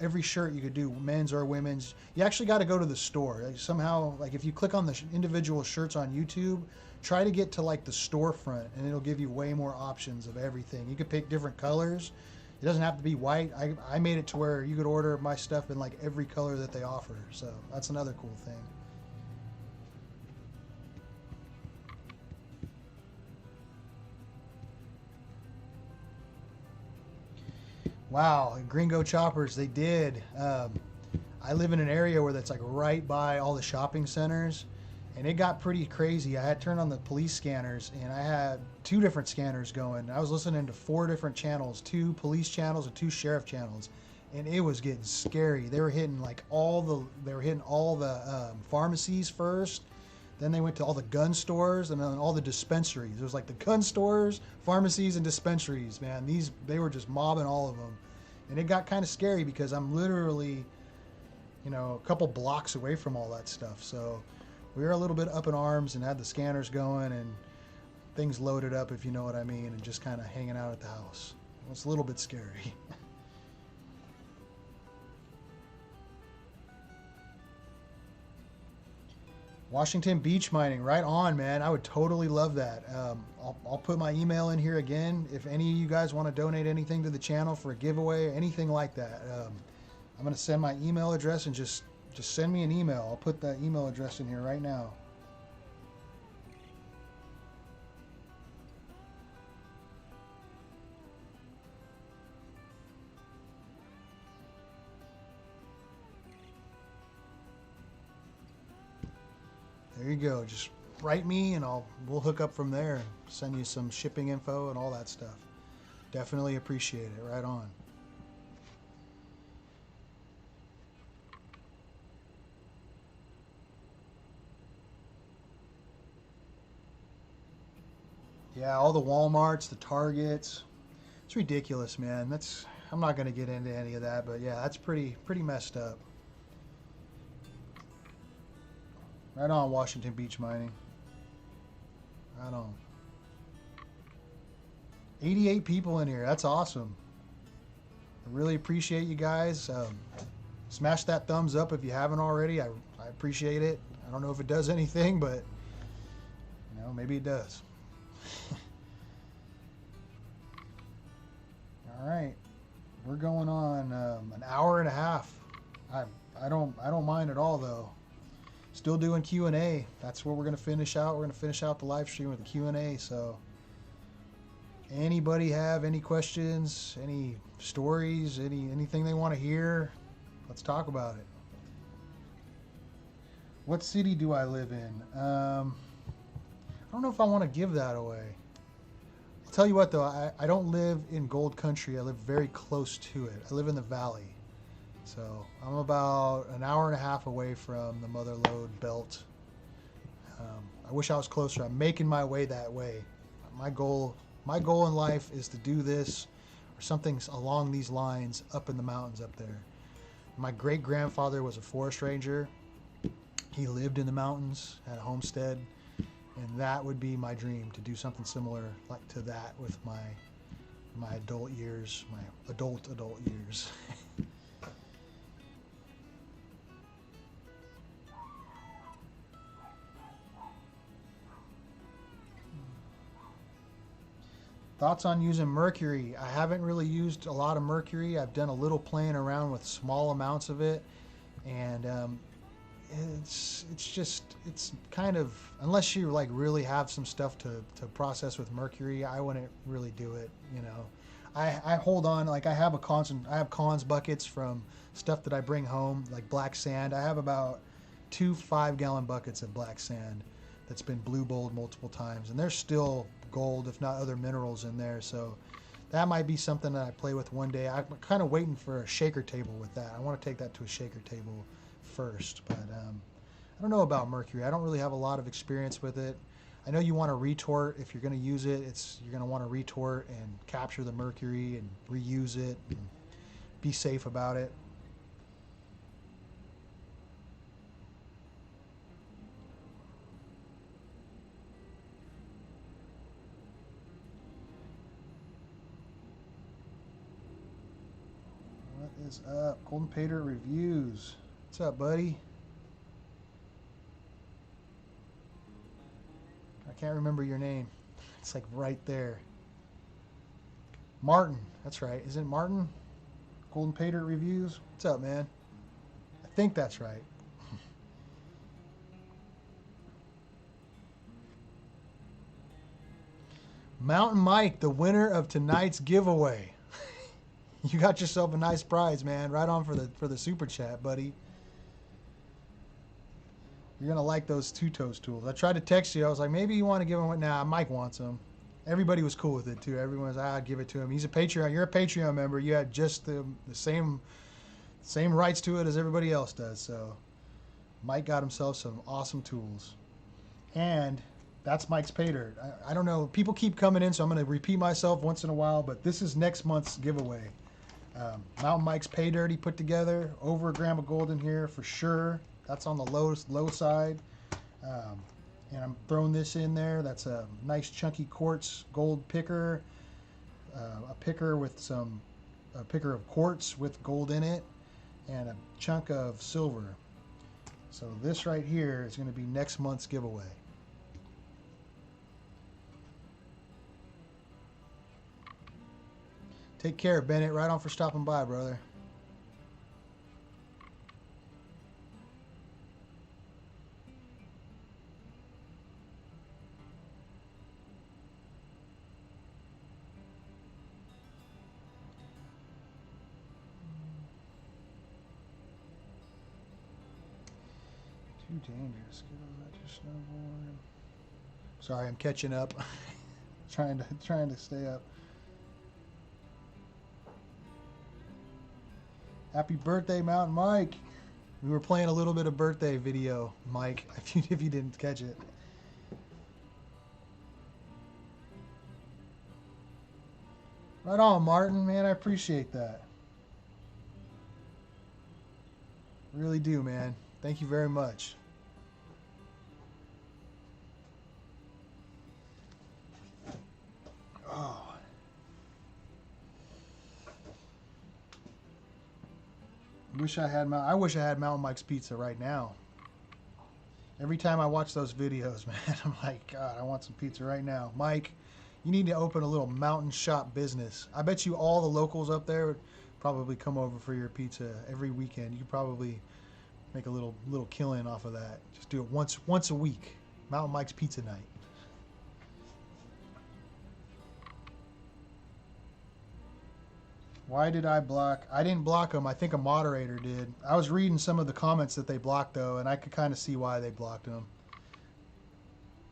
every shirt you could do, men's or women's. You actually got to go to the store. Like, somehow, like if you click on the individual shirts on YouTube, try to get to like the storefront, and it'll give you way more options of everything. You could pick different colors. It doesn't have to be white. I made it to where you could order my stuff in like every color that they offer. So that's another cool thing. Wow, Gringo Choppers, they did. I live in an area where that's like right by all the shopping centers. And it got pretty crazy. I had turned on the police scanners, and I had 2 different scanners going. I was listening to 4 different channels, 2 police channels and 2 sheriff channels, and it was getting scary. They were hitting all the pharmacies first. Then they went to all the gun stores and then all the dispensaries. It was like the gun stores, pharmacies, and dispensaries. Man, they were just mobbing all of them, and it got kind of scary because I'm literally, a couple blocks away from all that stuff. So we were a little bit up in arms and had the scanners going and things loaded up, if you know what I mean, and just kind of hanging out at the house. It was a little bit scary. Washington beach mining, right on, man. I would totally love that. I'll put my email in here again. If any of you guys want to donate anything to the channel for a giveaway, anything like that, I'm going to send my email address and just send me an email. I'll put that email address in here right now. There you go. Just write me and we'll hook up from there and send you some shipping info and all that stuff. Definitely appreciate it. Right on. Yeah, all the Walmarts, the Targets. It's ridiculous, man. I'm not going to get into any of that, but yeah, that's pretty messed up. Right on, Washington beach mining. Right on. 88 people in here. That's awesome. I really appreciate you guys. Smash that thumbs up if you haven't already. I appreciate it. I don't know if it does anything, but maybe it does. All right, we're going on an hour and a half. I don't mind at all though. Still doing Q&A. That's what we're going to finish out. We're going to finish out the live stream with the Q&A. So anybody have any questions, any stories, anything they want to hear, let's talk about it. What city do I live in? I don't know if I want to give that away. I'll tell you what though, I don't live in gold country. I live very close to it. I live in the valley. So I'm about an hour and a half away from the Mother Lode belt. I wish I was closer. I'm making my way that way. My goal in life is to do this or something along these lines up in the mountains up there. My great grandfather was a forest ranger. He lived in the mountains, had a homestead, and that would be my dream, to do something similar like to that with my adult years, my adult years. Thoughts on using mercury? I haven't really used a lot of mercury. I've done a little playing around with small amounts of it, and it's kind of, unless you really have some stuff to process with mercury, I wouldn't really do it. I hold on, I have cons buckets from stuff that I bring home, like black sand. I have about 2 5-gallon buckets of black sand that's been blue bowled multiple times, and there's still gold, if not other minerals in there. So that might be something that I play with one day. I'm kind of waiting for a shaker table with that. I want to take that to a shaker table first, but I don't know about mercury. I don't really have a lot of experience with it. I know you want to retort. If you're going to use it, you're going to want to retort and capture the mercury and reuse it and be safe about it. What is up? Golden Paydirt Reviews. What's up, buddy? I can't remember your name. It's right there. Martin. That's right. Isn't it Martin? Golden Paydirt Reviews. What's up, man? I think that's right. Mountain Mike, the winner of tonight's giveaway. You got yourself a nice prize, man. Right on for the super chat, buddy. You're gonna like those two-toes tools. I tried to text you. I was like, maybe you want to give him. Nah, Mike wants them. Everybody was cool with it too. Everyone was, I'd give it to him. He's a Patreon. You're a Patreon member. You had just the same rights to it as everybody else does. So Mike got himself some awesome tools. And that's Mike's Paydirt. I don't know. People keep coming in, so I'm going to repeat myself once in a while. But this is next month's giveaway. Mountain Mike's Paydirt he put together. Over a gram of gold in here for sure. That's on the low side. And I'm throwing this in there. That's a nice chunky quartz gold picker. A picker of quartz with gold in it. And a chunk of silver. So this right here is going to be next month's giveaway. Take care, Bennett. Right on for stopping by, brother. Too dangerous. Get on that your snowboard. Sorry, I'm catching up. trying to stay up. Happy birthday, Mountain Mike. We were playing a little bit of birthday video, Mike, if you didn't catch it. Right on, Martin, man. I appreciate that. Really do, man. Thank you very much. Oh. I wish I had Mountain Mike's Pizza right now. Every time I watch those videos, man, I'm like, God, I want some pizza right now. Mike, you need to open a little mountain shop business. I bet you all the locals up there would probably come over for your pizza every weekend. You could probably make a little killing off of that. Just do it once a week. Mountain Mike's Pizza Night. Why did I block? I didn't block them. I think a moderator did. I was reading some of the comments that they blocked, though, and I could kind of see why they blocked them.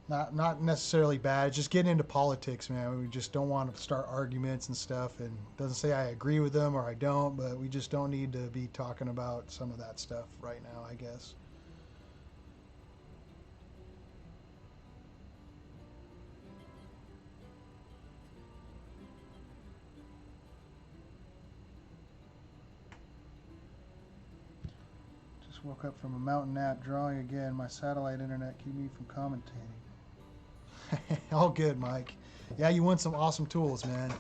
Not necessarily bad. It's just getting into politics, man. We just don't want to start arguments and stuff. And it doesn't say I agree with them or I don't, but we just don't need to be talking about some of that stuff right now, I guess. Woke up from a mountain nap, drawing again. My satellite internet keep me from commentating. All good, Mike. Yeah, you won some awesome tools, man.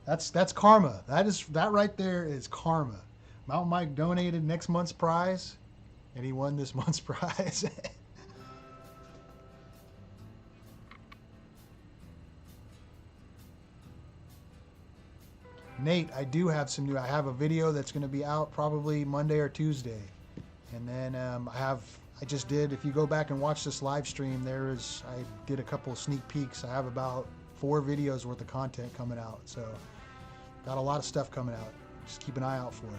That's karma. That right there is karma. Mountain Mike donated next month's prize, and he won this month's prize. Nate, I do have some new. I have a video that's going to be out probably Monday or Tuesday, and then I just did. If you go back and watch this live stream, I did a couple of sneak peeks. I have about 4 videos worth of content coming out, so got a lot of stuff coming out. Just keep an eye out for it.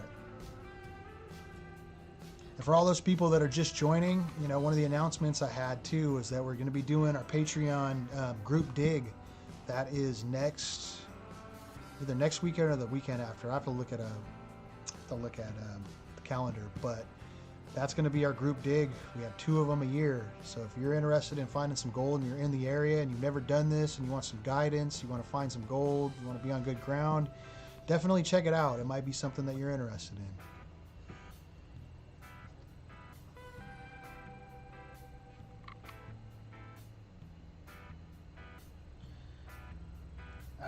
And for all those people that are just joining, you know, one of the announcements I had too is that we're going to be doing our Patreon group dig. That is either next weekend or the weekend after. I have to look at the calendar, but that's going to be our group dig. We have 2 of them a year. So if you're interested in finding some gold and you're in the area and you've never done this and you want some guidance, you want to find some gold, you want to be on good ground, definitely check it out. It might be something that you're interested in.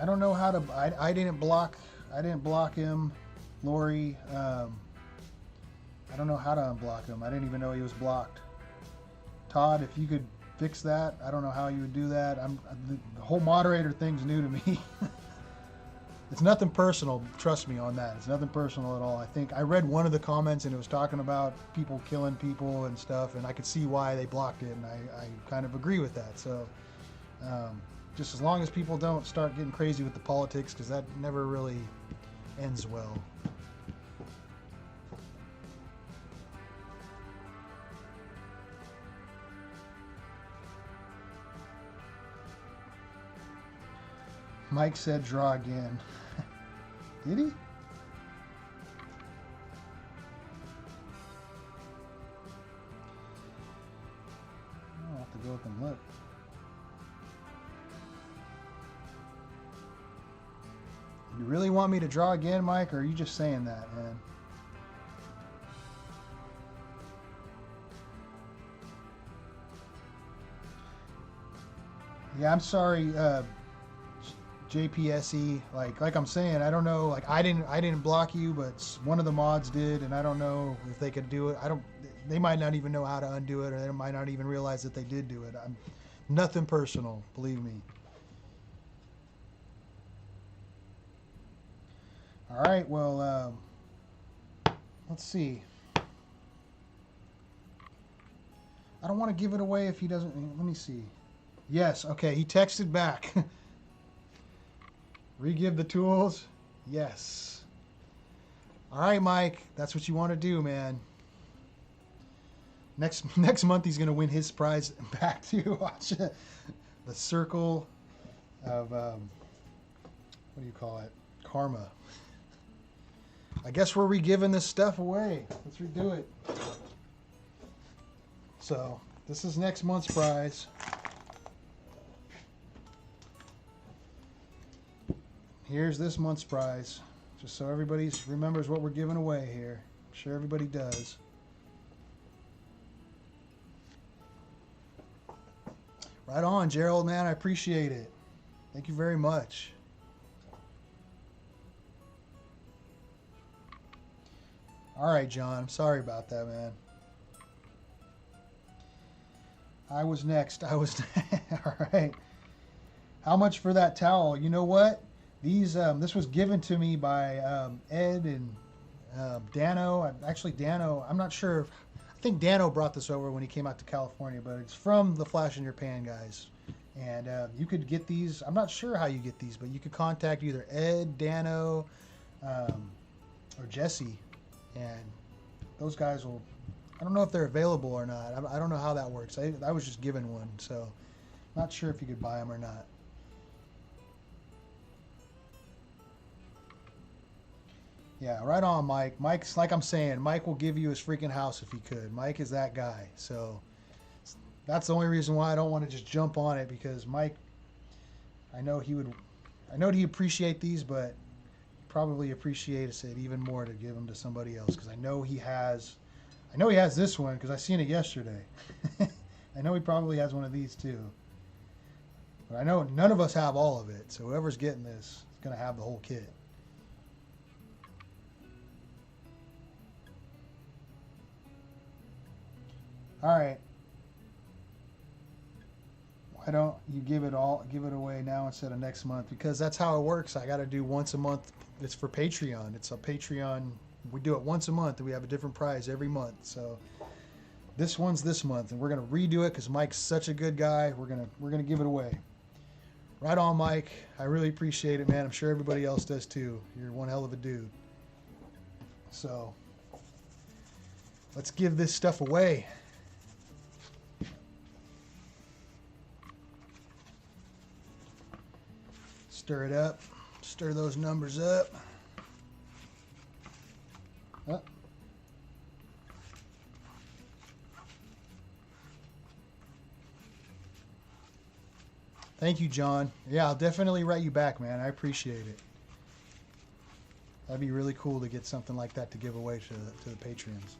I don't know how to. I didn't block him, Lori. I don't know how to unblock him. I didn't even know he was blocked. Todd, if you could fix that, I don't know how you would do that. The whole moderator thing's new to me. It's nothing personal. Trust me on that. It's nothing personal at all. I think I read one of the comments and it was talking about people killing people and stuff, and I could see why they blocked it, and I kind of agree with that. So. Just as long as people don't start getting crazy with the politics, because that never really ends well. Mike said draw again. Did he? I'll have to go up and look. You really want me to draw again, Mike, or are you just saying that, man? Yeah, I'm sorry, JPSE. Like I'm saying, I don't know. Like I didn't block you, but one of the mods did, and I don't know if they could do it. They might not even know how to undo it, or they might not even realize that they did do it. Nothing personal, believe me. All right, well, let's see. I don't want to give it away if he doesn't. Let me see. Yes, okay, he texted back. Re-give the tools? Yes. All right, Mike, that's what you want to do, man. Next month he's going to win his prize back too. Watch it. The circle of, what do you call it? Karma. I guess we're re-giving this stuff away. Let's redo it. So, this is next month's prize. Here's this month's prize, just so everybody remembers what we're giving away here. I'm sure everybody does. Right on, Gerald, man. I appreciate it. Thank you very much. All right, John. I'm sorry about that, man. I was next. All right. How much for that towel? You know what? These this was given to me by Ed and Dano. Actually, Dano, I'm not sure. I think Dano brought this over when he came out to California, but it's from the Flash in Your Pan guys. And you could get these. I'm not sure how you get these, but you could contact either Ed, Dano, or Jesse, and those guys will. I don't know if they're available or not. I don't know how that works. I was just given one, so not sure if you could buy them or not. Yeah, right on, Mike. Mike's, like I'm saying, Mike will give you his freaking house if he could. Mike is that guy. So that's the only reason why I don't want to just jump on it, because Mike, I know he'd appreciate these, but probably appreciates it even more to give them to somebody else, because I know he has this one because I seen it yesterday. I know he probably has one of these too. But I know none of us have all of it, so whoever's getting this is going to have the whole kit. All right. Why don't you give it away now instead of next month? Because that's how it works. I got to do once a month. It's for Patreon. It's a Patreon. We do it once a month, and we have a different prize every month. So this one's this month, and we're gonna redo it because Mike's such a good guy. We're gonna give it away. Right on, Mike. I really appreciate it, man. I'm sure everybody else does too. You're one hell of a dude. So let's give this stuff away. Stir it up. Stir those numbers up. Oh. Thank you, John. Yeah, I'll definitely write you back, man. I appreciate it. That'd be really cool to get something like that to give away to the patrons.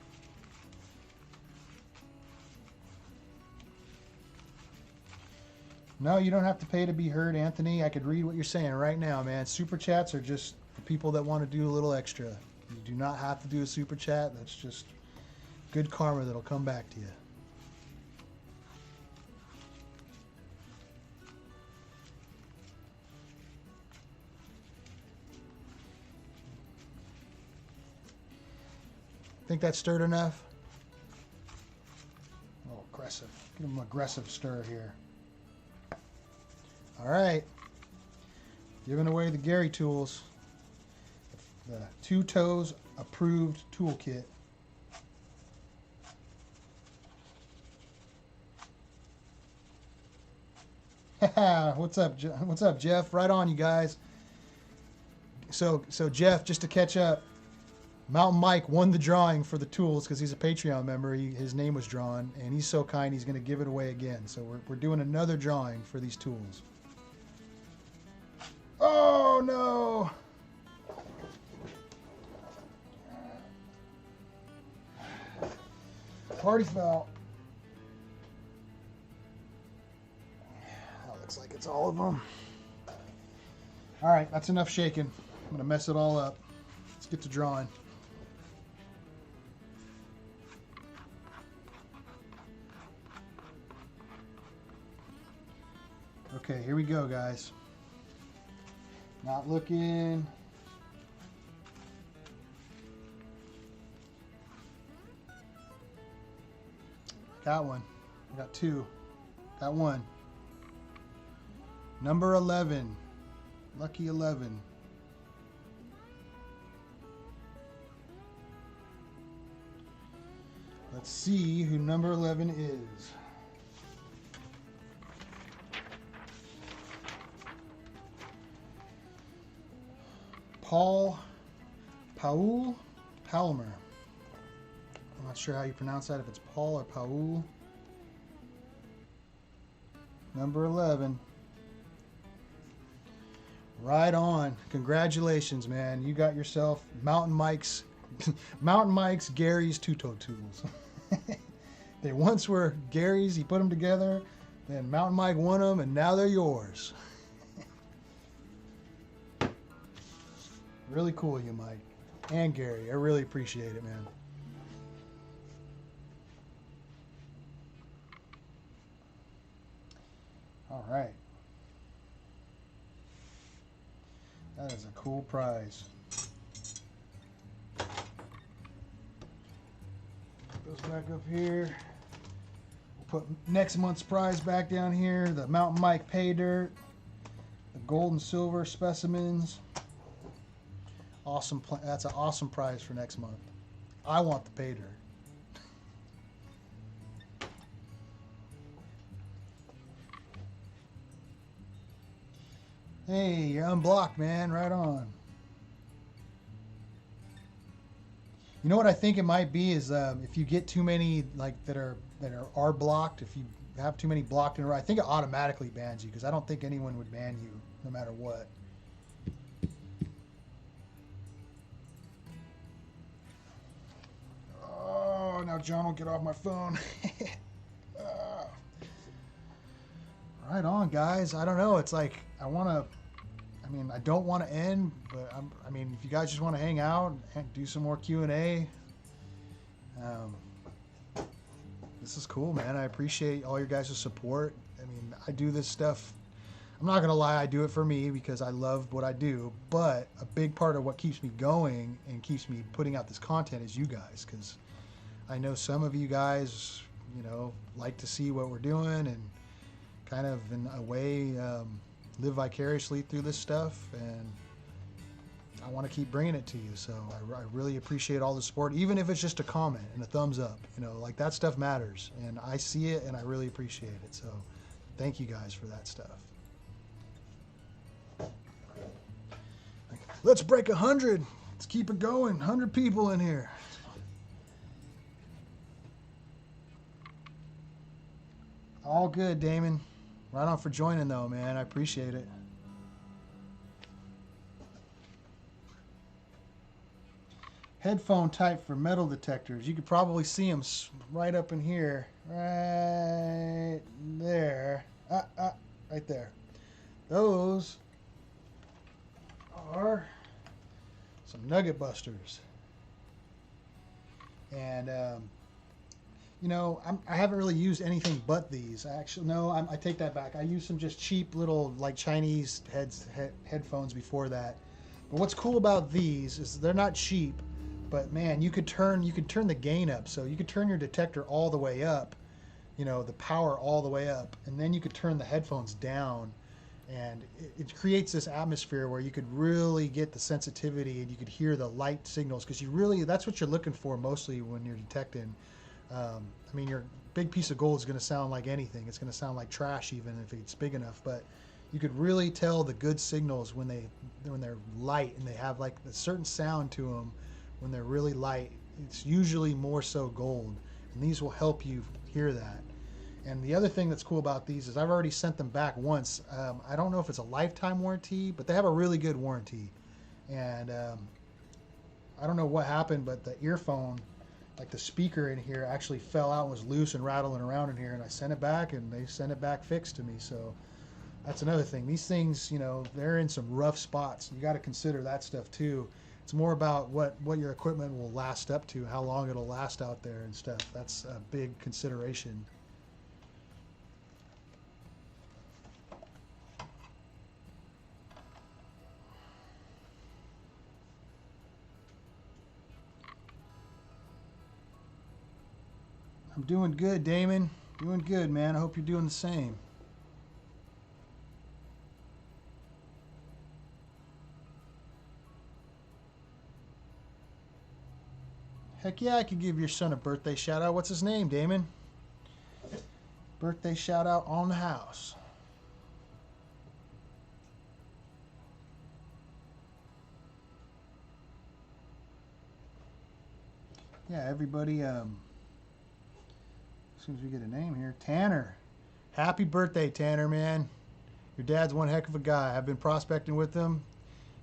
No, you don't have to pay to be heard, Anthony. I could read what you're saying right now, man. Super chats are just for people that want to do a little extra. You do not have to do a super chat. That's just good karma that'll come back to you. Think that's stirred enough? Oh, aggressive. Give them an aggressive stir here. All right, giving away the Gary tools, the 2 Toes approved toolkit. What's up, what's up, Jeff? Right on, you guys. So Jeff, just to catch up, Mountain Mike won the drawing for the tools because he's a Patreon member. His name was drawn, and he's so kind he's going to give it away again. So we're doing another drawing for these tools. Oh no! Party foul. That looks like it's all of them. All right, that's enough shaking. I'm gonna mess it all up. Let's get to drawing. Okay, here we go, guys. Not looking. Got one. I got two. Got one. Number 11. Lucky 11. Let's see who number 11 is. Paul Palmer. I'm not sure how you pronounce that, if it's Paul or Paul. Number 11. Right on. Congratulations, man. You got yourself Mountain Mike's Gary's two-toe tools. They once were Gary's. He put them together. Then Mountain Mike won them, and now they're yours. Really cool, you Mike. And Gary. I really appreciate it, man. All right. That is a cool prize. Put those back up here. We'll put next month's prize back down here. The Mountain Mike Paydirt. The gold and silver specimens. Awesome. That's an awesome prize for next month. I want the Paydirt. Hey, you're unblocked, man. Right on. You know what I think it might be is if you get too many like that are blocked. If you have too many blocked in a row, I think it automatically bans you because I don't think anyone would ban you no matter what. Oh, now John will get off my phone. Right on, guys. I don't know. It's like I don't want to end, but if you guys just want to hang out and do some more Q&A, this is cool, man. I appreciate all your guys' support. I do this stuff. I'm not going to lie. I do it for me because I love what I do, but a big part of what keeps me going and keeps me putting out this content is you guys, because I know some of you guys, like to see what we're doing and kind of in a way live vicariously through this stuff, and I want to keep bringing it to you. So I really appreciate all the support, even if it's just a comment and a thumbs up. Like that stuff matters, and I see it and I really appreciate it. So thank you guys for that stuff. Let's break 100. Let's keep it going. 100 people in here. All good, Damon. Right on for joining, though, man. I appreciate it. Headphone type for metal detectors. You could probably see them right up in here. Right there. Right there. Those are some nugget busters. And, I haven't really used anything but these. Actually, no, I take that back. I used some just cheap little like Chinese headphones before that. But what's cool about these is they're not cheap, but man, you could turn the gain up. So you could turn your detector all the way up, the power all the way up, and then you could turn the headphones down, and it creates this atmosphere where you could really get the sensitivity and you could hear the light signals, because that's what you're looking for mostly when you're detecting. I mean, your big piece of gold is going to sound like anything. It's going to sound like trash even if it's big enough. But you could really tell the good signals when they're light and they have like a certain sound to them when they're really light. It's usually more so gold, and these will help you hear that. And the other thing that's cool about these is I've already sent them back once. I don't know if it's a lifetime warranty, but they have a really good warranty. And I don't know what happened, but the earphone, like the speaker in here, actually fell out and was loose and rattling around in here. And I sent it back, and they sent it back fixed to me. So that's another thing. These things, you know, they're in some rough spots. You got to consider that stuff too. It's more about what your equipment will last up to, how long it'll last out there and stuff. That's a big consideration. I'm doing good, Damon. Doing good, man. I hope you're doing the same. Heck yeah, I could give your son a birthday shout out. What's his name, Damon? Birthday shout out on the house. Yeah, everybody, as soon as we get a name here, Tanner. Happy birthday, Tanner, man. Your dad's one heck of a guy. I've been prospecting with him.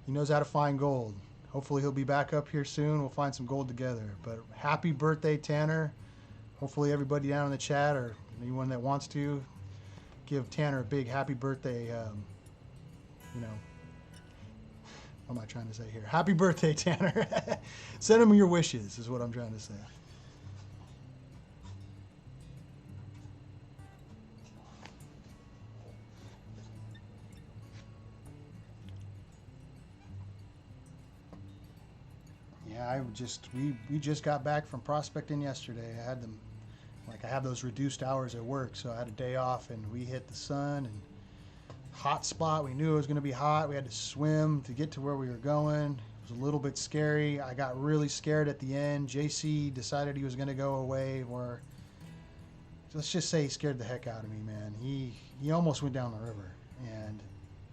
He knows how to find gold. Hopefully he'll be back up here soon. We'll find some gold together. But happy birthday, Tanner. Hopefully everybody down in the chat or anyone that wants to give Tanner a big happy birthday. You know, what am I trying to say here? Happy birthday, Tanner. Send him your wishes is what I'm trying to say. Yeah, we just got back from prospecting yesterday. I had them, like I have those reduced hours at work, so I had a day off and we hit the sun and hot spot. We knew it was going to be hot. We had to swim to get to where we were going. It was a little bit scary. I got really scared at the end. JC decided he was going to go away, or let's just say he scared the heck out of me, man. He almost went down the river, and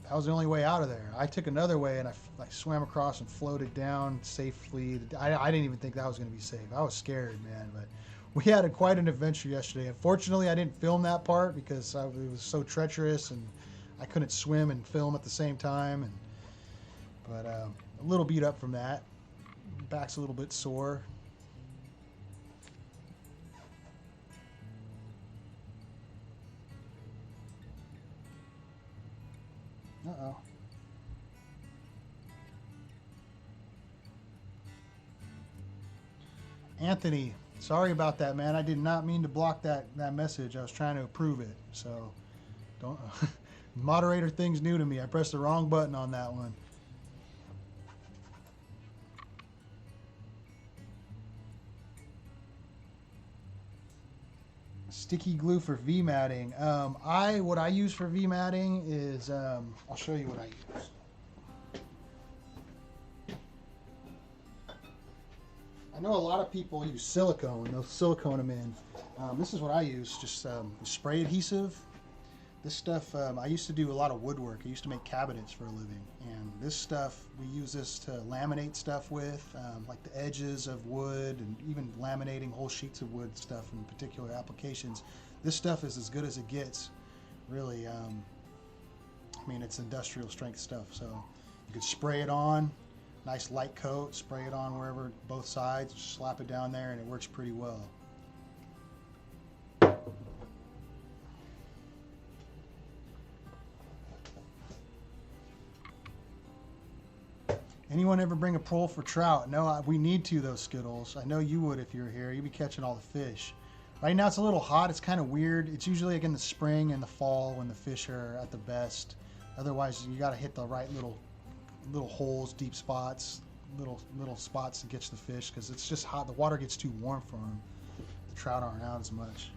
that was the only way out of there. I took another way, and I swam across and floated down safely. I didn't even think that was going to be safe. I was scared, man, but we had quite an adventure yesterday. Unfortunately, I didn't film that part because it was so treacherous, and I couldn't swim and film at the same time. But a little beat up from that. Back's a little bit sore. Uh-oh. Anthony, sorry about that, man. I did not mean to block that message. I was trying to approve it. So, don't... Moderator thing's new to me. I pressed the wrong button on that one. Sticky glue for V-matting. What I use for V-matting is, I'll show you what I use. I know a lot of people use silicone. They'll silicone them in. This is what I use, just spray adhesive. This stuff, I used to do a lot of woodwork. I used to make cabinets for a living. And this stuff, we use this to laminate stuff with, like the edges of wood and even laminating whole sheets of wood stuff in particular applications. This stuff is as good as it gets, really. I mean, it's industrial strength stuff. So you could spray it on, nice light coat, spray it on wherever, both sides, slap it down there, and it works pretty well. Anyone ever bring a pole for trout? No, we need to, those Skittles. I know you would if you were here. You'd be catching all the fish. Right now it's a little hot. It's kind of weird. It's usually like in the spring and the fall when the fish are at the best. Otherwise, you got to hit the right little holes, deep spots, little spots to catch the fish because it's just hot. The water gets too warm for them. The trout aren't out as much.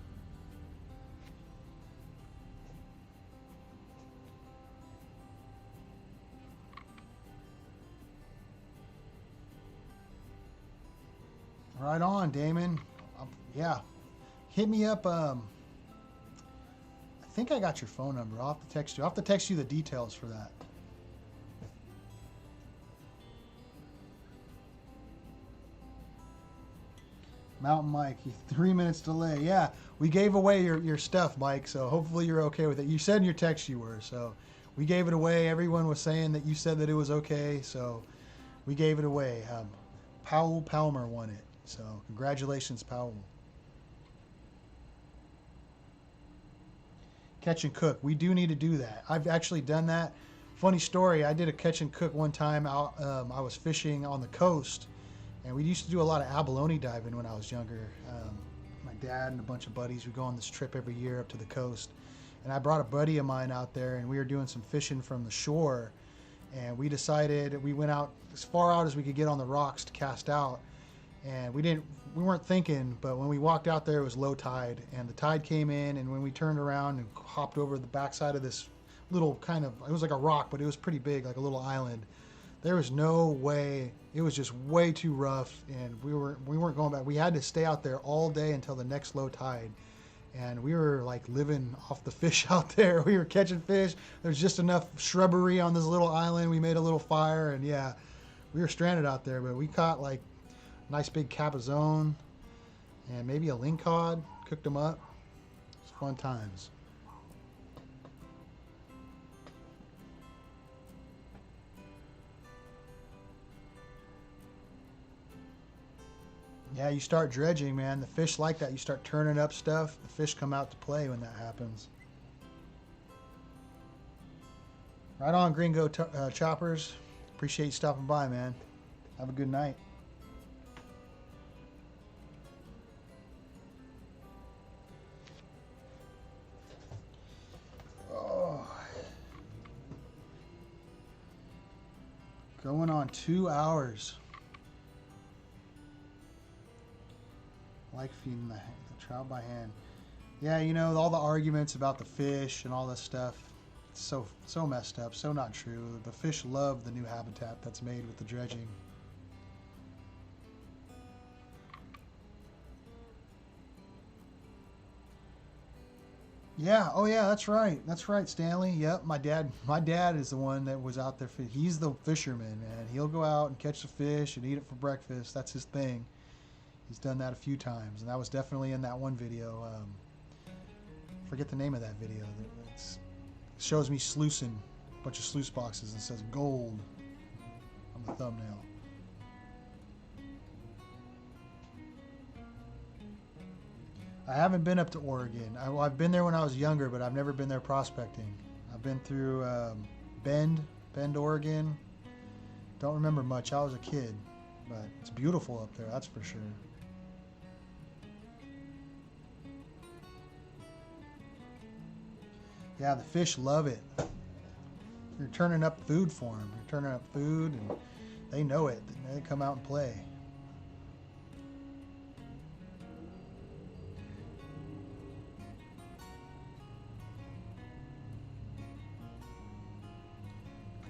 Right on, Damon. Yeah, hit me up. I think I got your phone number. I'll have to text you. I'll have to text you the details for that. Mountain Mike, 3 minutes delay. Yeah, we gave away your stuff, Mike, so hopefully you're okay with it. You said in your text you were, so we gave it away. Everyone was saying that you said that it was okay, so we gave it away. Powell Palmer won it, so congratulations, Powell. Catch and cook. We do need to do that. I've actually done that. Funny story, I did a catch and cook one time out. I was fishing on the coast, and we used to do a lot of abalone diving when I was younger. My dad and a bunch of buddies would go on this trip every year up to the coast. And I brought a buddy of mine out there, and we were doing some fishing from the shore. And we decided, we went out as far out as we could get on the rocks to cast out. And we weren't thinking, but when we walked out there, it was low tide. And the tide came in, and when we turned around and hopped over the backside of this little kind of, it was like a rock, but it was pretty big, like a little island. There was no way. It was just way too rough, and we weren't going back. We had to stay out there all day until the next low tide, and we were like living off the fish out there. We were catching fish. There's just enough shrubbery on this little island. We made a little fire, and yeah, we were stranded out there. But we caught like a nice big capizone and maybe a lingcod. Cooked them up. It's fun times. Yeah, you start dredging, man. The fish like that. You start turning up stuff. The fish come out to play when that happens. Right on, Gringo Choppers. Appreciate you stopping by, man. Have a good night. Oh. Going on 2 hours. Like feeding the trout by hand. Yeah, you know, all the arguments about the fish and all this stuff, it's so messed up, so not true. The fish love the new habitat that's made with the dredging. Yeah, oh yeah, that's right, Stanley. Yep, my dad is the one that was out there. He's the fisherman, and he'll go out and catch the fish and eat it for breakfast. That's his thing. He's done that a few times, and that was definitely in that one video. Forget the name of that video. It shows me sluicing a bunch of sluice boxes and says gold on the thumbnail. I haven't been up to Oregon. I've been there when I was younger, but I've never been there prospecting. I've been through Bend, Oregon. Don't remember much. I was a kid, but it's beautiful up there, that's for sure. Yeah, the fish love it. You're turning up food for them. You're turning up food, and they know it. They come out and play.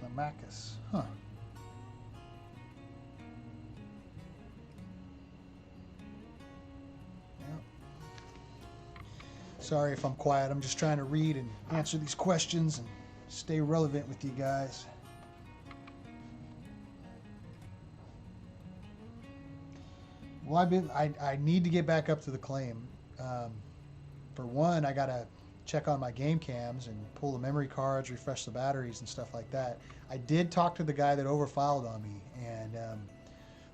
Climacus, huh? Sorry if I'm quiet. I'm just trying to read and answer these questions and stay relevant with you guys. Well, I need to get back up to the claim. For one, I gotta check on my game cams and pull the memory cards, refresh the batteries and stuff like that. I did talk to the guy that overfiled on me, and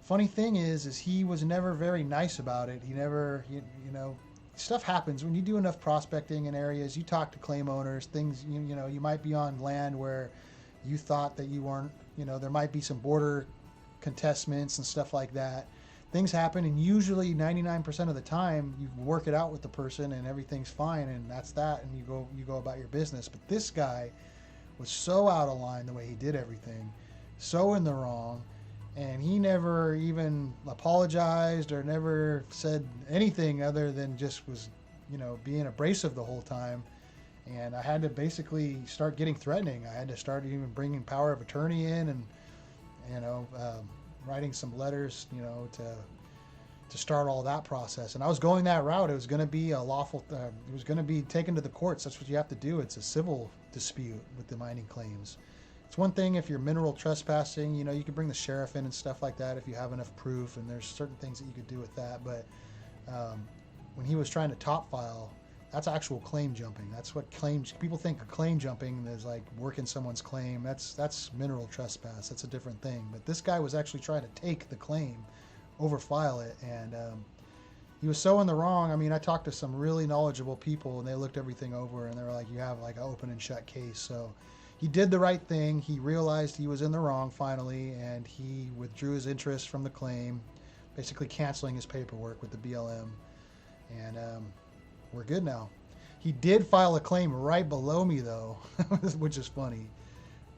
funny thing is he was never very nice about it. He never, you know. Stuff happens when you do enough prospecting in areas. You talk to claim owners, things, you know, you might be on land where you thought that you weren't, you know, there might be some border contestments and stuff like that. Things happen, and usually 99% of the time you work it out with the person and everything's fine, and that's that, and you go about your business. But this guy was so out of line the way he did everything, so in the wrong. And he never even apologized or never said anything other than just was, you know, being abrasive the whole time. And I had to basically start getting threatening. I had to start even bringing power of attorney in and, you know, writing some letters, you know, to start all that process. And I was going that route. It was going to be a lawful, it was going to be taken to the courts. That's what you have to do. It's a civil dispute with the mining claims. It's one thing if you're mineral trespassing, you know, you can bring the sheriff in and stuff like that if you have enough proof, and there's certain things that you could do with that. But when he was trying to top file, that's actual claim jumping. That's what claims, people think of claim jumping is like working someone's claim. That's mineral trespass. That's a different thing. But this guy was actually trying to take the claim, overfile it, and he was so in the wrong. I mean, I talked to some really knowledgeable people, and they looked everything over, and they were like, you have like an open and shut case. So he did the right thing. He realized he was in the wrong finally, and he withdrew his interest from the claim, basically canceling his paperwork with the BLM, and we're good now. He did file a claim right below me though, which is funny.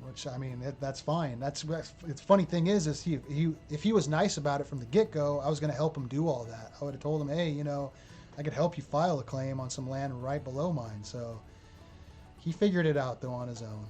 Which, I mean, that's fine. The funny thing is if he was nice about it from the get-go, I was going to help him do all that. I would have told him, hey, you know, I could help you file a claim on some land right below mine. So he figured it out though on his own.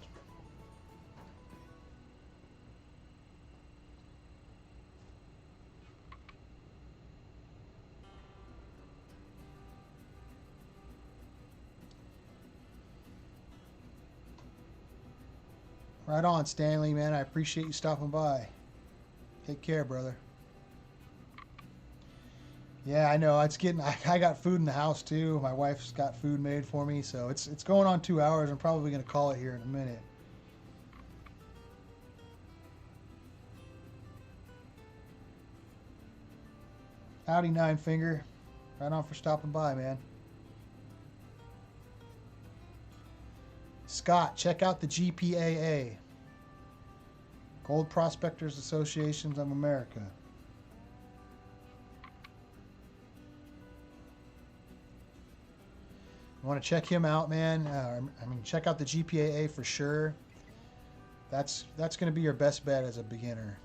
Right on, Stanley, man. I appreciate you stopping by. Take care, brother. Yeah, I know. It's getting. I got food in the house too. My wife's got food made for me, so it's going on 2 hours. I'm probably gonna call it here in a minute. Howdy, Nine Finger. Right on for stopping by, man. Scott, check out the GPAA, Gold Prospectors Associations of America. You want to check him out, man? I mean, check out the GPAA for sure. That's going to be your best bet as a beginner.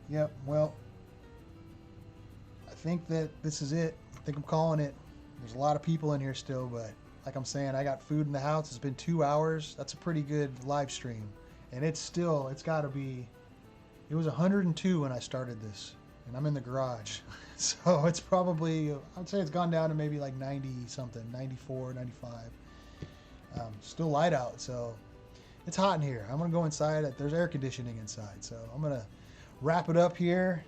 Yep, well, I think that this is it. I think I'm calling it. There's a lot of people in here still, but like I'm saying, I got food in the house. It's been 2 hours. That's a pretty good live stream. And it's got to be, it was 102 when I started this, and I'm in the garage. So it's probably, I'd say it's gone down to maybe like 90 something, 94, 95. Still light out, so it's hot in here. I'm going to go inside. There's air conditioning inside, so I'm going to wrap it up here.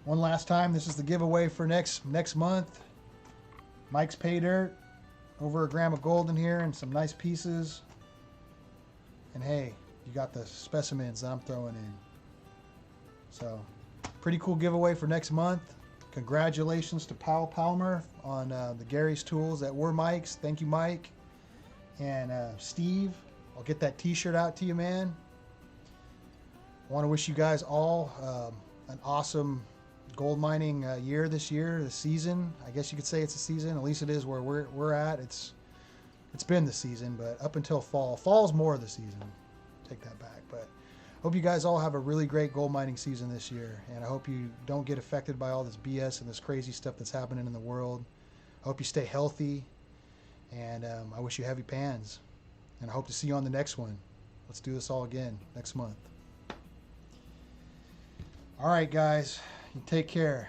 One last time, this is the giveaway for next month. Mike's Paydirt, over a gram of gold in here and some nice pieces. And hey, you got the specimens that I'm throwing in. So, pretty cool giveaway for next month. Congratulations to Powell Palmer on the Gary's tools that were Mike's. Thank you, Mike. And Steve, I'll get that t-shirt out to you, man. I want to wish you guys all an awesome gold mining year this season. I guess you could say it's a season. At least it is where we're at. It's been the season, but up until fall. Fall's more of the season. Take that back. But hope you guys all have a really great gold mining season this year, and I hope you don't get affected by all this BS and this crazy stuff that's happening in the world. I hope you stay healthy, and I wish you heavy pans, and I hope to see you on the next one. Let's do this all again next month. All right, guys, you take care.